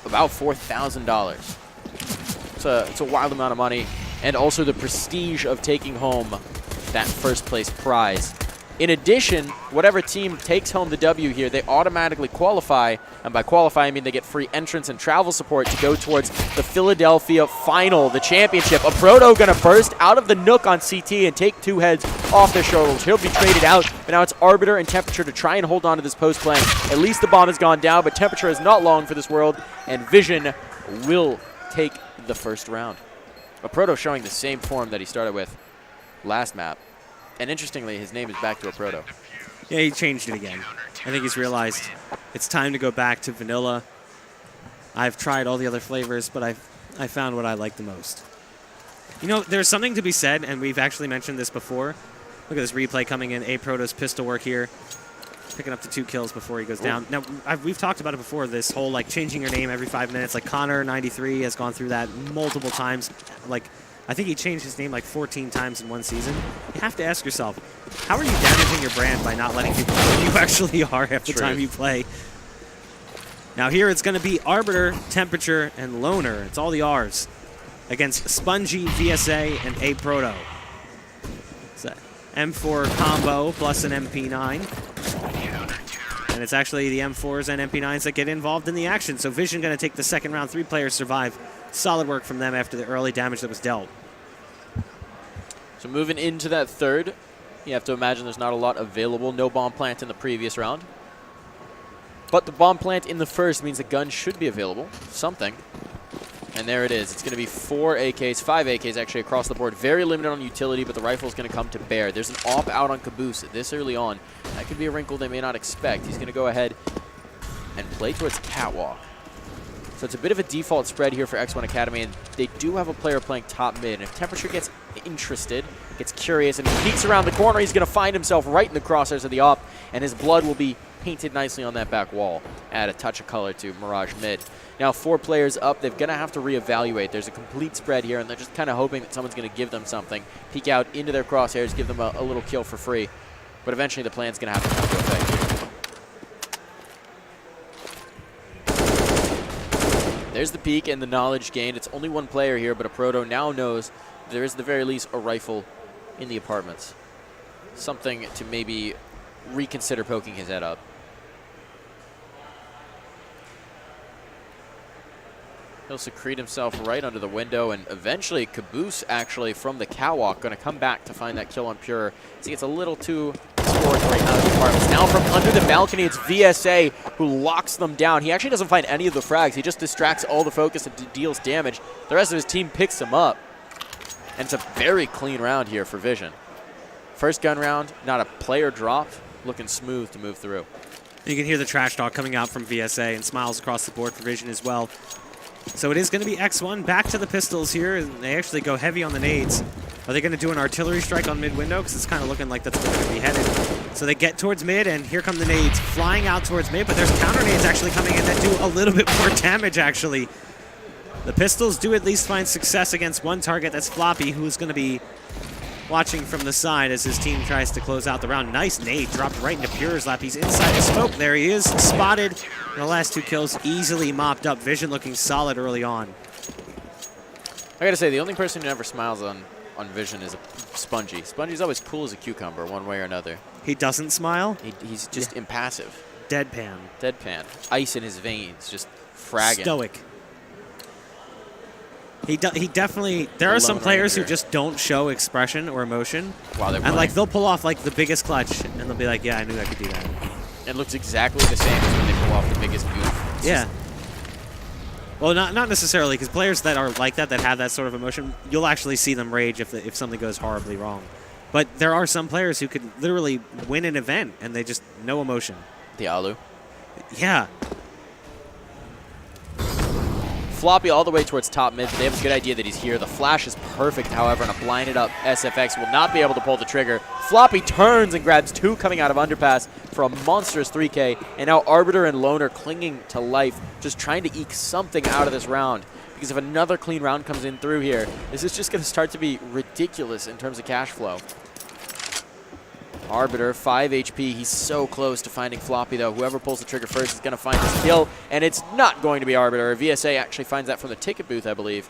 about $4,000. It's a wild amount of money, and also the prestige of taking home that first place prize. In addition, whatever team takes home the W here, they automatically qualify, and by qualify I mean they get free entrance and travel support to go towards the Philadelphia final, the championship. A Proto gonna burst out of the nook on CT and take 2 heads off their shoulders. He'll be traded out, but now it's Arbiter and Temperature to try and hold on to this post plane. At least the bomb has gone down, but Temperature is not long for this world, and Vision will take the first round. A Proto showing the same form that he started with last map. And interestingly, his name is back to a Proto. Yeah, he changed it again. I think he's realized it's time to go back to vanilla. I've tried all the other flavors, but I found what I like the most. You know, there's something to be said, and we've actually mentioned this before. Look at this replay coming in. A Proto's pistol work here. Picking up the 2 kills before he goes down. Now, we've talked about it before, this whole, like, changing your name every 5 minutes. Like, Connor93 has gone through that multiple times. Like, I think he changed his name like 14 times in one season. You have to ask yourself, how are you damaging your brand by not letting people know who you actually are half the time you play? Now here it's going to be Arbiter, Temperature, and Loner. It's all the R's against Spongy, VSA, and A Proto. It's a M4 combo plus an MP9. And it's actually the M4s and MP9s that get involved in the action. So Vision going to take the second round. 3 players survive. Solid work from them after the early damage that was dealt. So moving into that third, you have to imagine there's not a lot available. No bomb plant in the previous round. But the bomb plant in the first means the gun should be available. Something. And there it is. It's going to be 4 AKs, 5 AKs actually across the board. Very limited on utility, but the rifle is going to come to bear. There's an AWP out on Caboose this early on. That could be a wrinkle they may not expect. He's going to go ahead and play towards Catwalk. So it's a bit of a default spread here for X1 Academy, and they do have a player playing top mid. And if Temperature gets interested, gets curious, and he peeks around the corner, he's going to find himself right in the crosshairs of the AWP, and his blood will be painted nicely on that back wall. Add a touch of color to Mirage mid. Now 4 players up, they're going to have to reevaluate. There's a complete spread here, and they're just kind of hoping that someone's going to give them something. Peek out into their crosshairs, give them a little kill for free. But eventually the plan's going to have to come into effect here. There's the peek and the knowledge gained. It's only 1 player here, but a Proto now knows there is at the very least a rifle in the apartments. Something to maybe reconsider poking his head up. He'll secrete himself right under the window, and eventually Caboose actually from the Catwalk going to come back to find that kill on Pure. As he gets a little too exploratory out of the apartments. Now from under the balcony, it's VSA who locks them down. He actually doesn't find any of the frags. He just distracts all the focus and deals damage. The rest of his team picks him up. And it's a very clean round here for Vision. First gun round, not a player drop, looking smooth to move through. You can hear the trash talk coming out from VSA, and smiles across the board for Vision as well. So it is going to be X1 back to the pistols here, and they actually go heavy on the nades. Are they going to do an artillery strike on mid window? Because it's kind of looking like that's where they're going to be headed. So they get towards mid, and here come the nades flying out towards mid, but there's counter nades actually coming in that do a little bit more damage, actually. The pistols do at least find success against one target. That's Floppy, who's going to be watching from the side as his team tries to close out the round. Nice nade, dropped right into Pure's lap. He's inside the smoke. There he is, spotted. And the last 2 kills easily mopped up. Vision looking solid early on. I gotta say, the only person who never smiles on Vision is Spongy. Spongy's always cool as a cucumber, one way or another. He doesn't smile? He's just impassive. Deadpan. Deadpan. Ice in his veins, just fragging. Stoic. He definitely. There are some players who just don't show expression or emotion, while they're and playing. like they'll pull off like the biggest clutch, and they'll be like, "Yeah, I knew I could do that." It looks exactly the same as when they pull off the biggest goof. Yeah. Well, not necessarily, because players that are like that have that sort of emotion, you'll actually see them rage if something goes horribly wrong. But there are some players who could literally win an event and they just no emotion. The Alu. Yeah. Floppy all the way towards top mid, but they have a good idea that he's here. The flash is perfect, however, and a blinded up SFX will not be able to pull the trigger. Floppy turns and grabs 2 coming out of underpass for a monstrous 3K, and now Arbiter and Loner clinging to life, just trying to eke something out of this round. Because if another clean round comes in through here, this is just going to start to be ridiculous in terms of cash flow. Arbiter, 5 HP. He's so close to finding Floppy, though. Whoever pulls the trigger first is going to find his kill, and it's not going to be Arbiter. VSA actually finds that from the ticket booth, I believe.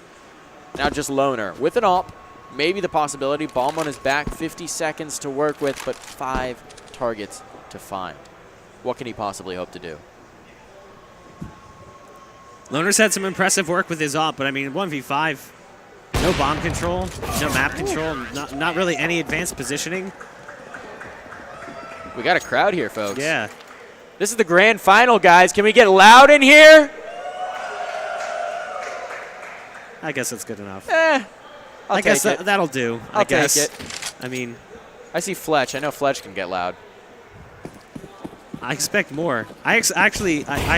Now just Loner with an AWP. Maybe the possibility. Bomb on his back, 50 seconds to work with, but 5 targets to find. What can he possibly hope to do? Loner's had some impressive work with his AWP, but I mean, 1v5, no bomb control, no map control, not really any advanced positioning. We got a crowd here, folks. Yeah. This is the grand final, guys. Can we get loud in here? I guess that's good enough. I guess that'll do. I'll I guess. take it. I mean, I see Fletch. I know Fletch can get loud. I expect more. I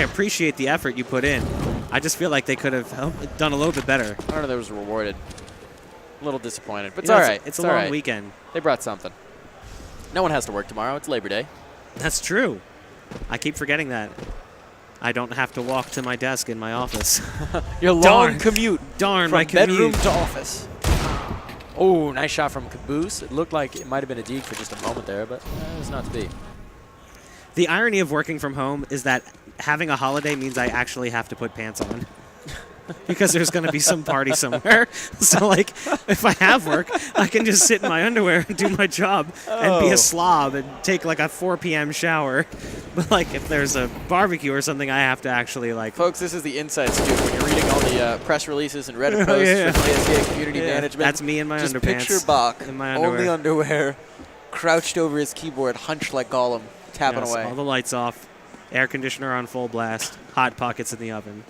appreciate the effort you put in. I just feel like they could have done a little bit better. I don't know that it was rewarded. A little disappointed, but it's You know, all right. It's a long weekend. They brought something. No one has to work tomorrow. It's Labor Day. That's true. I keep forgetting that. I don't have to walk to my desk in my office. Your long commute. Darn, from my commute. bedroom to office. Oh, nice shot from Caboose. It looked like it might have been a deke for just a moment there, but it was not to be. The irony of working from home is that having a holiday means I actually have to put pants on. Because there's going to be some party somewhere. So, like, if I have work, I can just sit in my underwear and do my job and be a slob and take, like, a 4 p.m. shower. But, like, if there's a barbecue or something, I have to actually, like... Folks, this is the inside scoop. When you're reading all the press releases and Reddit posts from CSGA community management. That's me in my just underpants. Picture Bach, in my underwear. only underwear, crouched over his keyboard, hunched like Gollum, tapping away. All the lights off. Air conditioner on full blast. Hot pockets in the oven.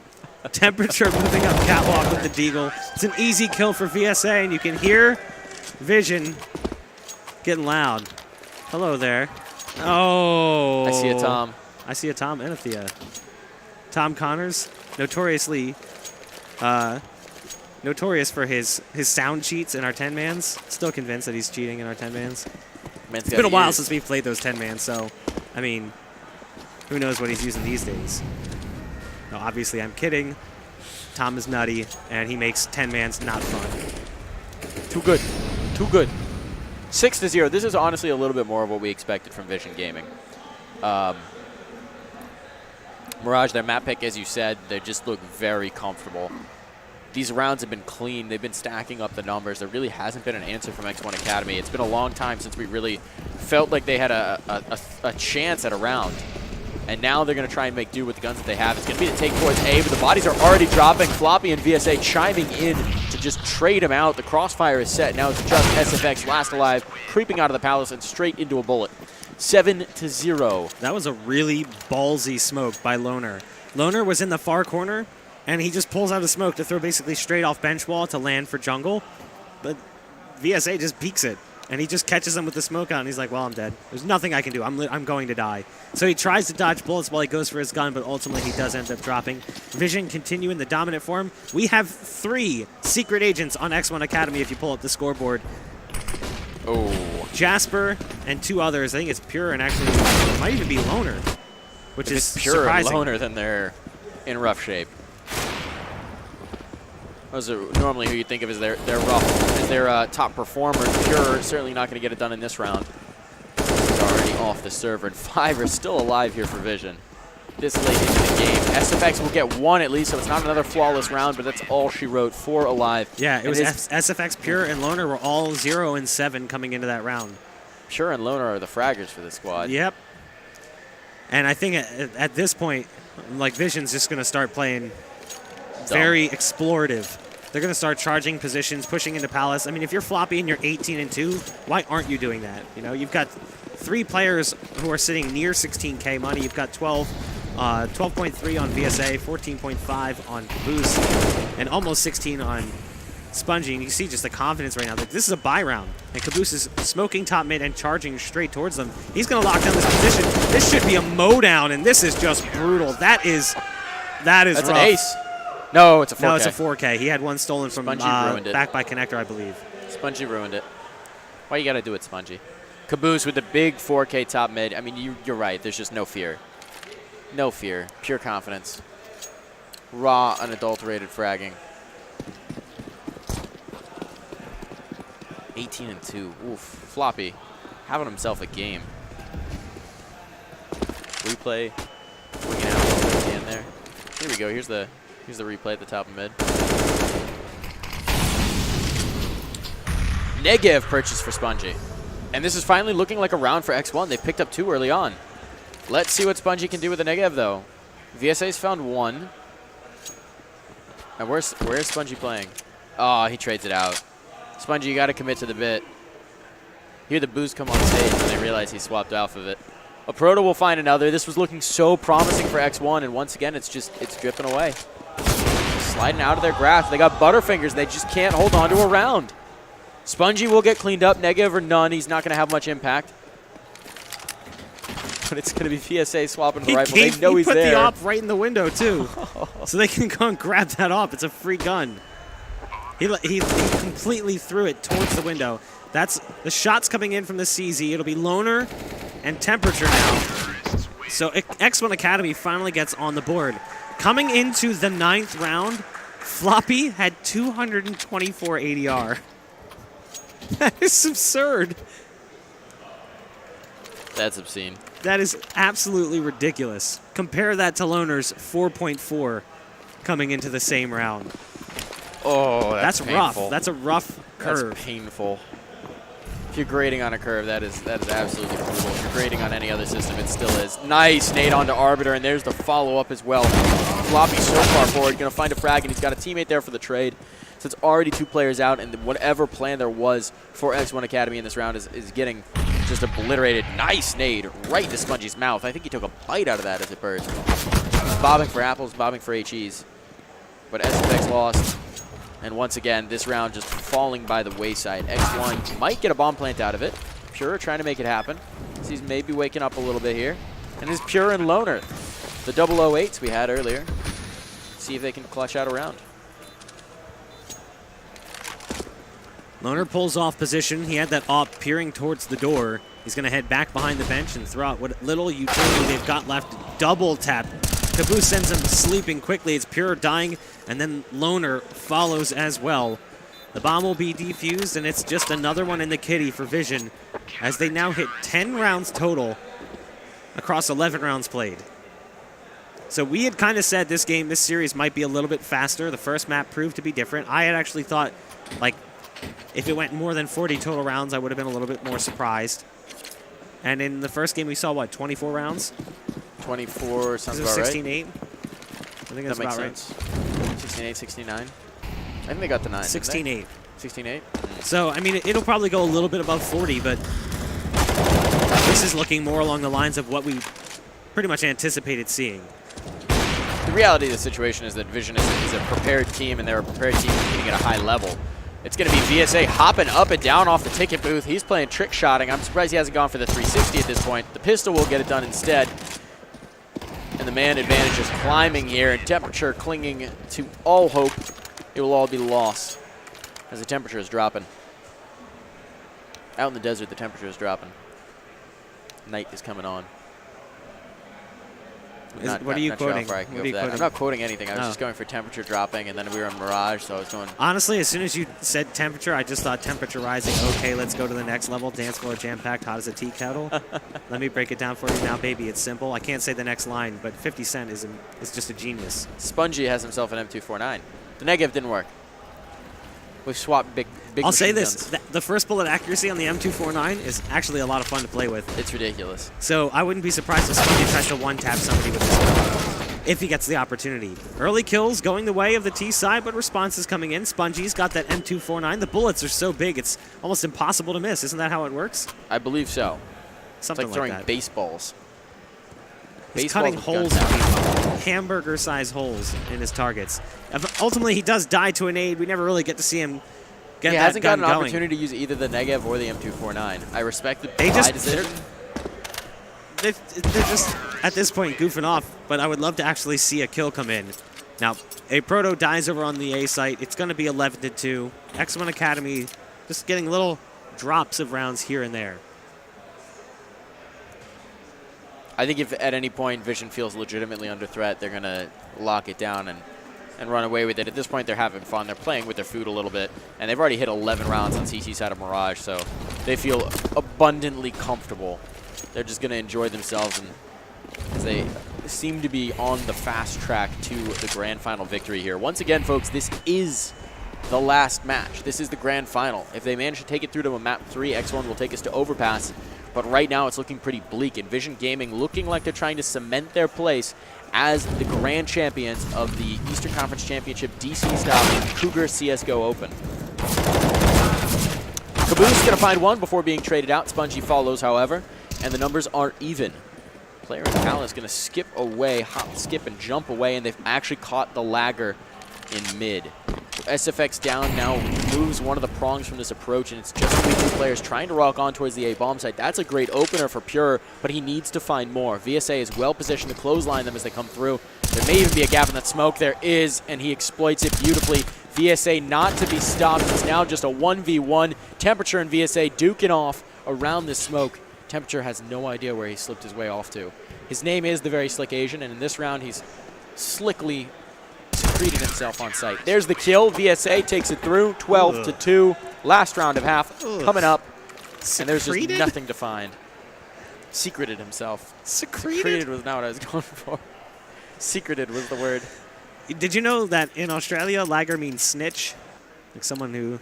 Temperature moving up catwalk with the Deagle. It's an easy kill for VSA, and you can hear Vision getting loud. Hello there. Oh. I see a Tom. I see a Tom and a Thea. Tom Connors, notoriously notorious for his sound cheats in our 10-mans. Still convinced that he's cheating in our 10-mans. It's been a while since we've played those 10-mans, so, I mean, who knows what he's using these days. No, obviously, I'm kidding. Tom is nutty, and he makes 10-mans not fun. Too good. Too good. 6-0. This is honestly a little bit more of what we expected from Vision Gaming. Mirage, their map pick, as you said, they just look very comfortable. These rounds have been clean. They've been stacking up the numbers. There really hasn't been an answer from X1 Academy. It's been a long time since we really felt like they had a chance at a round. And now they're going to try and make do with the guns that they have. It's going to be the take towards A, but the bodies are already dropping. Floppy and VSA chiming in to just trade him out. The crossfire is set. Now it's just SFX, last alive, creeping out of the palace and straight into a bullet. 7-0. That was a really ballsy smoke by Loner. Loner was in the far corner, and he just pulls out a smoke to throw basically straight off bench wall to land for jungle. But VSA just peeks it. And he just catches him with the smoke out, and he's like, well, I'm dead. There's nothing I can do. I'm going to die. So he tries to dodge bullets while he goes for his gun, but ultimately he does end up dropping. Vision continue in the dominant form. We have 3 secret agents on X1 Academy if you pull up the scoreboard. Oh. Jasper and 2 others. I think it's Pure and actually it might even be Loner, which If is it's Pure surprising. and Loner, then they're in rough shape. Those are normally who you think of as their top performers. Pure certainly not going to get it done in this round. He's already off the server, and 5 are still alive here for Vision. This late into the game, SFX will get 1 at least, so it's not another flawless round, but that's all she wrote. 4 alive. Yeah, it was SFX, Pure, and Loner were all 0 and 7 coming into that round. Pure and Loner are the fraggers for this squad. Yep. And I think at this point, like, Vision's just going to start playing very explorative. They're going to start charging positions, pushing into Palace. I mean, if you're Floppy and you're 18-2, why aren't you doing that? You know, you've got 3 players who are sitting near 16K money. You've got 12.3 on VSA, 14.5 on Caboose, and almost 16 on Spongy. And you see just the confidence right now. Like, this is a buy round, and Caboose is smoking top mid and charging straight towards them. He's going to lock down this position. This should be a mow down, and this is just brutal. That's That's rough. an ace. No, it's a 4K. No, it's a 4K. He had one stolen from Spongy ruined it. back by Connector, I believe. Spongy ruined it. Why you got to do it, Spongy? Caboose with the big 4K top mid. I mean, you're right. There's just no fear. No fear. Pure confidence. Raw, unadulterated fragging. 18-2. Oof. Floppy having himself a game. Replay. Swinging out at the end there. Here we go. Here's the replay at the top of mid. Negev purchase for Spongy. And this is finally looking like a round for X1. They picked up 2 early on. Let's see what Spongy can do with the Negev, though. VSA's found 1. And where's Spongy playing? Oh, he trades it out. Spongy, you got to commit to the bit. Hear the boost come on stage when they realize he swapped off of it. A Proto will find another. This was looking so promising for X1, and once again, it's dripping away. Sliding out of their grasp. They got Butterfingers. They just can't hold on to a round. Spongy will get cleaned up. Negev or none. He's not going to have much impact. But it's going to be VSA swapping the rifle. They know he's there. He put the op right in the window, too. So they can go and grab that op. It's a free gun. He completely threw it towards the window. That's the shots coming in from the CZ. It'll be Loner and Temperature now. So X1 Academy finally gets on the board. Coming into the 9th round, Floppy had 224 ADR. That is absurd. That's obscene. That is absolutely ridiculous. Compare that to Loner's 4.4 coming into the same round. Oh, that's rough. That's a rough curve. That's painful. If you're grading on a curve, that is absolutely brutal. If you're grading on any other system, it still is. Nice nade onto Arbiter, and there's the follow-up as well. Floppy so far forward, going to find a frag, and he's got a teammate there for the trade. So it's already 2 players out, and whatever plan there was for X1 Academy in this round is getting just obliterated. Nice nade right into Spongy's mouth. I think he took a bite out of that as it burst. He's bobbing for apples, bobbing for HEs. But SFX lost. And once again, this round just falling by the wayside. X1 might get a bomb plant out of it. Pure trying to make it happen. So he's maybe waking up a little bit here. And it's Pure and Loner, the 008s we had earlier. See if they can clutch out a round. Loner pulls off position. He had that op peering towards the door. He's going to head back behind the bench and throw out what little utility they've got left. Double tap. Caboose sends him sleeping quickly. It's Pure dying, and then Loner follows as well. The bomb will be defused, and it's just another one in the kitty for Vision, as they now hit 10 rounds total across 11 rounds played. So we had kind of said this series might be a little bit faster. The first map proved to be different. I had actually thought, like, if it went more than 40 total rounds, I would have been a little bit more surprised. And in the first game, we saw, what, 24 rounds? 24 sounds about right. 16-8? I think that's about right. 16-8, 16-9. I think they got the 9. 16-8. 16-8? So, I mean, it'll probably go a little bit above 40, but this is looking more along the lines of what we pretty much anticipated seeing. The reality of the situation is that Vision is a prepared team, and they're a prepared team competing at a high level. It's going to be VSA hopping up and down off the ticket booth. He's playing trick shotting. I'm surprised he hasn't gone for the 360 at this point. The pistol will get it done instead. And the man advantage is climbing here, and Temperature clinging to all hope. It will all be lost as the temperature is dropping. Out in the desert, the temperature is dropping. Night is coming on. What are you quoting? I'm not quoting anything. I was just going for temperature dropping, and then we were in Mirage, so I was going. Honestly, as soon as you said temperature, I just thought temperature rising. Okay, let's go to the next level. Dance floor jam-packed, hot as a tea kettle. Let me break it down for you now, baby. It's simple. I can't say the next line, but 50 Cent is just a genius. Spongy has himself an M249. The negative didn't work. We've swapped big I'll say this. guns. The first bullet accuracy on the M249 is actually a lot of fun to play with. It's ridiculous. So I wouldn't be surprised if Spongy tries to one-tap somebody with this gun if he gets the opportunity. Early kills going the way of the T side, but response is coming in. Spongy's got that M249. The bullets are so big, it's almost impossible to miss. Isn't that how it works? I believe so. Something It's like throwing that. baseballs. He's cutting holes in people. Hamburger-sized holes in his targets. Ultimately, he does die to a nade. We never really get to see him get He that hasn't gun got an going. opportunity to use either the Negev or the M249. I respect the They just- decision. They're just, at this point, goofing off, but I would love to actually see a kill come in. Now, a Proto dies over on the A site. It's going to be 11-2. X1 Academy just getting little drops of rounds here and there. I think if at any point Vision feels legitimately under threat, they're going to lock it down and run away with it. At this point, they're having fun. They're playing with their food a little bit, and they've already hit 11 rounds on CT side of Mirage, so they feel abundantly comfortable. They're just going to enjoy themselves, and as they seem to be on the fast track to the grand final victory here. Once again, folks, this is the last match. This is the grand final. If they manage to take it through to a map 3, X1 will take us to Overpass. But right now, it's looking pretty bleak. And Vision Gaming looking like they're trying to cement their place as the grand champions of the Eastern Conference Championship DC-style Cougar CSGO Open. Caboose going to find one before being traded out. Spongy follows, however, and the numbers are even. Player in Talon is going to skip away, hop, skip, and jump away, and they've actually caught the lagger in mid. SFX down now moves one of the prongs from this approach, and it's just between two players trying to rock on towards the A bomb site. That's a great opener for Pure, but he needs to find more. VSA is well positioned to clothesline them as they come through. There may even be a gap in that smoke. There is, and he exploits it beautifully. VSA not to be stopped. It's now just a 1v1. Temperature and VSA duking off around this smoke. Temperature has no idea where he slipped his way off to. His name is the Very Slick Asian, and in this round, he's slickly secreted himself on site. There's the kill. VSA takes it through, 12-2. Last round of half coming up, and there's just nothing to find. Secreted himself. Secreted was not what I was going for. Secreted was the word. Did you know that in Australia, lagger means snitch? Like someone who...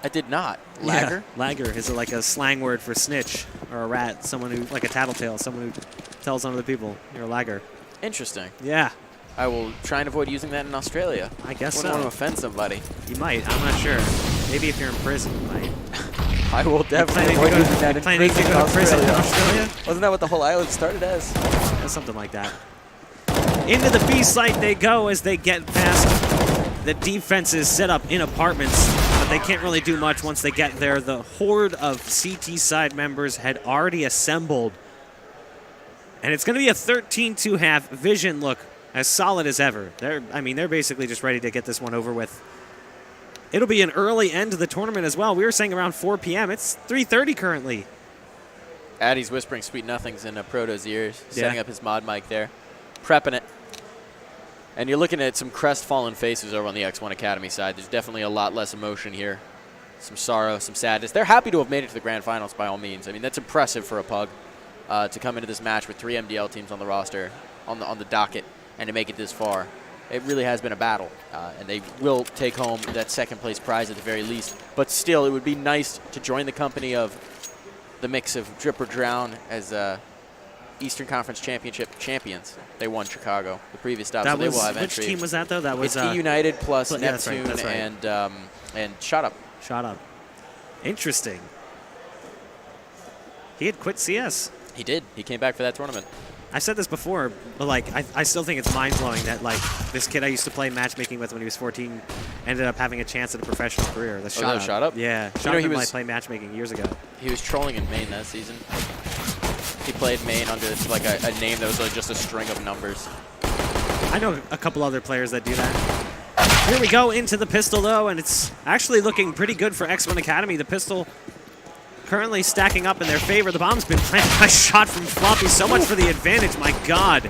I did not. Lagger? Yeah, lagger is like a slang word for snitch or a rat. Someone who, like a tattletale, someone who tells on other people. You're a lagger. Interesting. Yeah. I will try and avoid using that in Australia. I guess so. I wouldn't want to offend somebody. You might. I'm not sure. Maybe if you're in prison, you might. I will definitely avoid using that in planning to go to prison in Australia? Wasn't that what the whole island started as? Yeah, something like that. Into the B site they go as they get past the defenses set up in apartments, but they can't really do much once they get there. The horde of CT side members had already assembled, and it's going to be a 13-2 half. Vision look as solid as ever. They're basically just ready to get this one over with. It'll be an early end to the tournament as well. We were saying around 4 p.m. It's 3:30 currently. Addy's whispering sweet nothings in Proto's ears, setting up his mod mic there, prepping it. And you're looking at some crestfallen faces over on the X1 Academy side. There's definitely a lot less emotion here. Some sorrow, some sadness. They're happy to have made it to the grand finals by all means. I mean, that's impressive for a pug to come into this match with 3 MDL teams on the roster, on the docket, and to make it this far. It really has been a battle, and they will take home that second place prize at the very least. But still, it would be nice to join the company of the mix of Drip or Drown as Eastern Conference Championship champions. They won Chicago the previous stop, so they will have which entry. Which team was that, though? That was it's E-United plus yeah, Neptune that's right. and Shot Up. Shot Up. Interesting. He had quit CS. He did. He came back for that tournament. I've said this before, but like I still think it's mind-blowing that like this kid I used to play matchmaking with when he was 14 ended up having a chance at a professional career. The Shot Up? Yeah, You know, he Shot was played matchmaking years ago. He was trolling in Maine that season. He played Maine under like a name that was like just a string of numbers. I know a couple other players that do that. Here we go into the pistol though, and it's actually looking pretty good for X1 Academy. The pistol currently stacking up in their favor. The bomb's been planted by shot from Floppy. So much for the advantage, my God.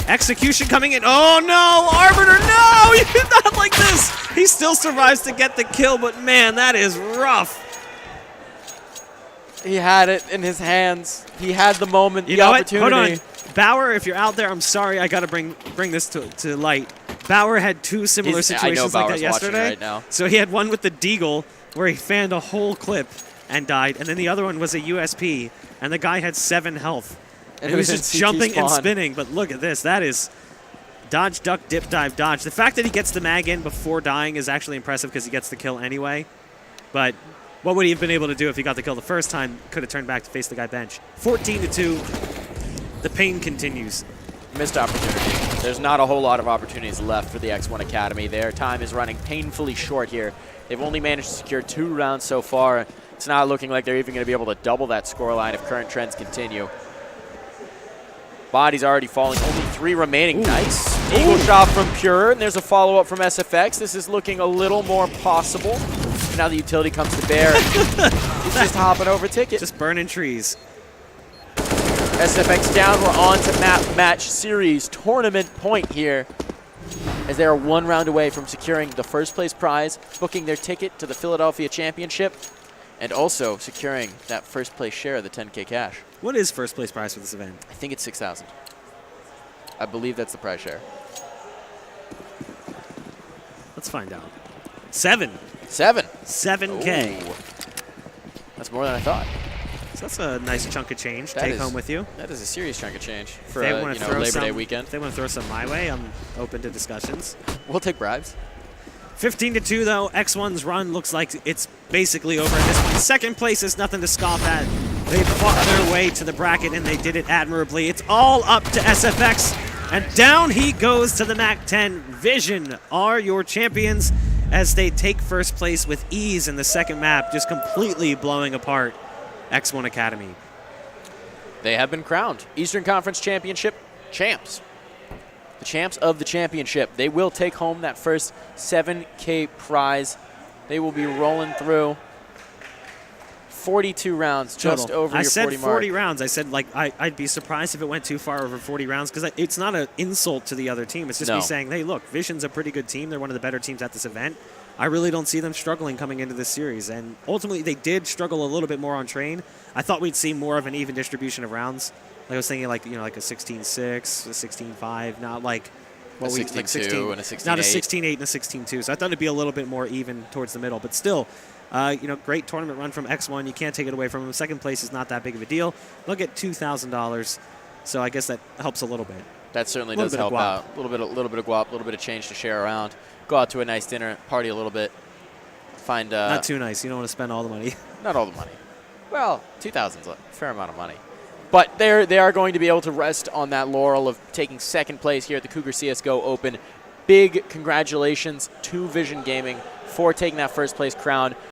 Execution coming in. Oh no, Arbiter, no! Not like this! He still survives to get the kill, but man, that is rough. He had it in his hands. He had the moment, You the know what? opportunity. Hold on. Bauer, if you're out there, I'm sorry. I got to bring this to light. Bauer had two similar situations like that yesterday. Right now. So he had one with the Deagle where he fanned a whole clip and died, and then the other one was a USP, and the guy had 7 health. And he was just jumping and spinning, but look at this. That is dodge, duck, dip, dive, dodge. The fact that he gets the mag in before dying is actually impressive because he gets the kill anyway. But what would he have been able to do if he got the kill the first time? Could have turned back to face the guy bench. 14-2. The pain continues. Missed opportunity. There's not a whole lot of opportunities left for the X1 Academy. Their time is running painfully short here. They've only managed to secure 2 rounds so far. It's not looking like they're even going to be able to double that scoreline if current trends continue. Body's already falling. Only 3 remaining. Ooh. Nice. Eagle shot from Pure, and there's a follow-up from SFX. This is looking a little more possible. And now the utility comes to bear. He's just hopping over ticket. Just burning trees. SFX down. We're on to map match series tournament point here, as they are 1 round away from securing the first place prize, booking their ticket to the Philadelphia Championship, and also securing that first place share of the 10K cash. What is first place prize for this event? I think it's 6,000. I believe that's the prize share. Let's find out. 7. 7. 7K. Ooh. That's more than I thought. So that's a nice chunk of change to take home with you. That is a serious chunk of change for If they a wanna throw Labor Day some- weekend. If they want to throw some my way, I'm open to discussions. We'll take bribes. 15-2 though. X1's run looks like it's basically over at this point. Second place is nothing to scoff at. They fought their way to the bracket and they did it admirably. It's all up to SFX, and down he goes to the MAC-10. Vision are your champions as they take first place with ease in the second map, just completely blowing apart X1 Academy. They have been crowned Eastern Conference Championship champs. The champs of the championship. They will take home that first 7K prize. They will be rolling through 42 rounds, just Total. over I your said 40 mark. 40 rounds. I said, like, I'd be surprised if it went too far over 40 rounds because it's not an insult to the other team. It's just me saying, hey, look, Vision's a pretty good team. They're one of the better teams at this event. I really don't see them struggling coming into this series. And ultimately, they did struggle a little bit more on train. I thought we'd see more of an even distribution of rounds. Like I was thinking, like, like a 16-6, a 16-5, not like a 16-2 and a 16-8. Not a 16-8 and a 16-2. So I thought it'd be a little bit more even towards the middle. But still, great tournament run from X1. You can't take it away from them. Second place is not that big of a deal. They'll get $2,000. So I guess that helps a little bit. That certainly does help out. A little bit of guap, a little bit of change to share around. Go out to a nice dinner, party a little bit. Find not too nice. You don't want to spend all the money. Not all the money. Well, 2,000 is a fair amount of money. But they are going to be able to rest on that laurel of taking second place here at the Cougar CSGO Open. Big congratulations to Vision Gaming for taking that first place crown.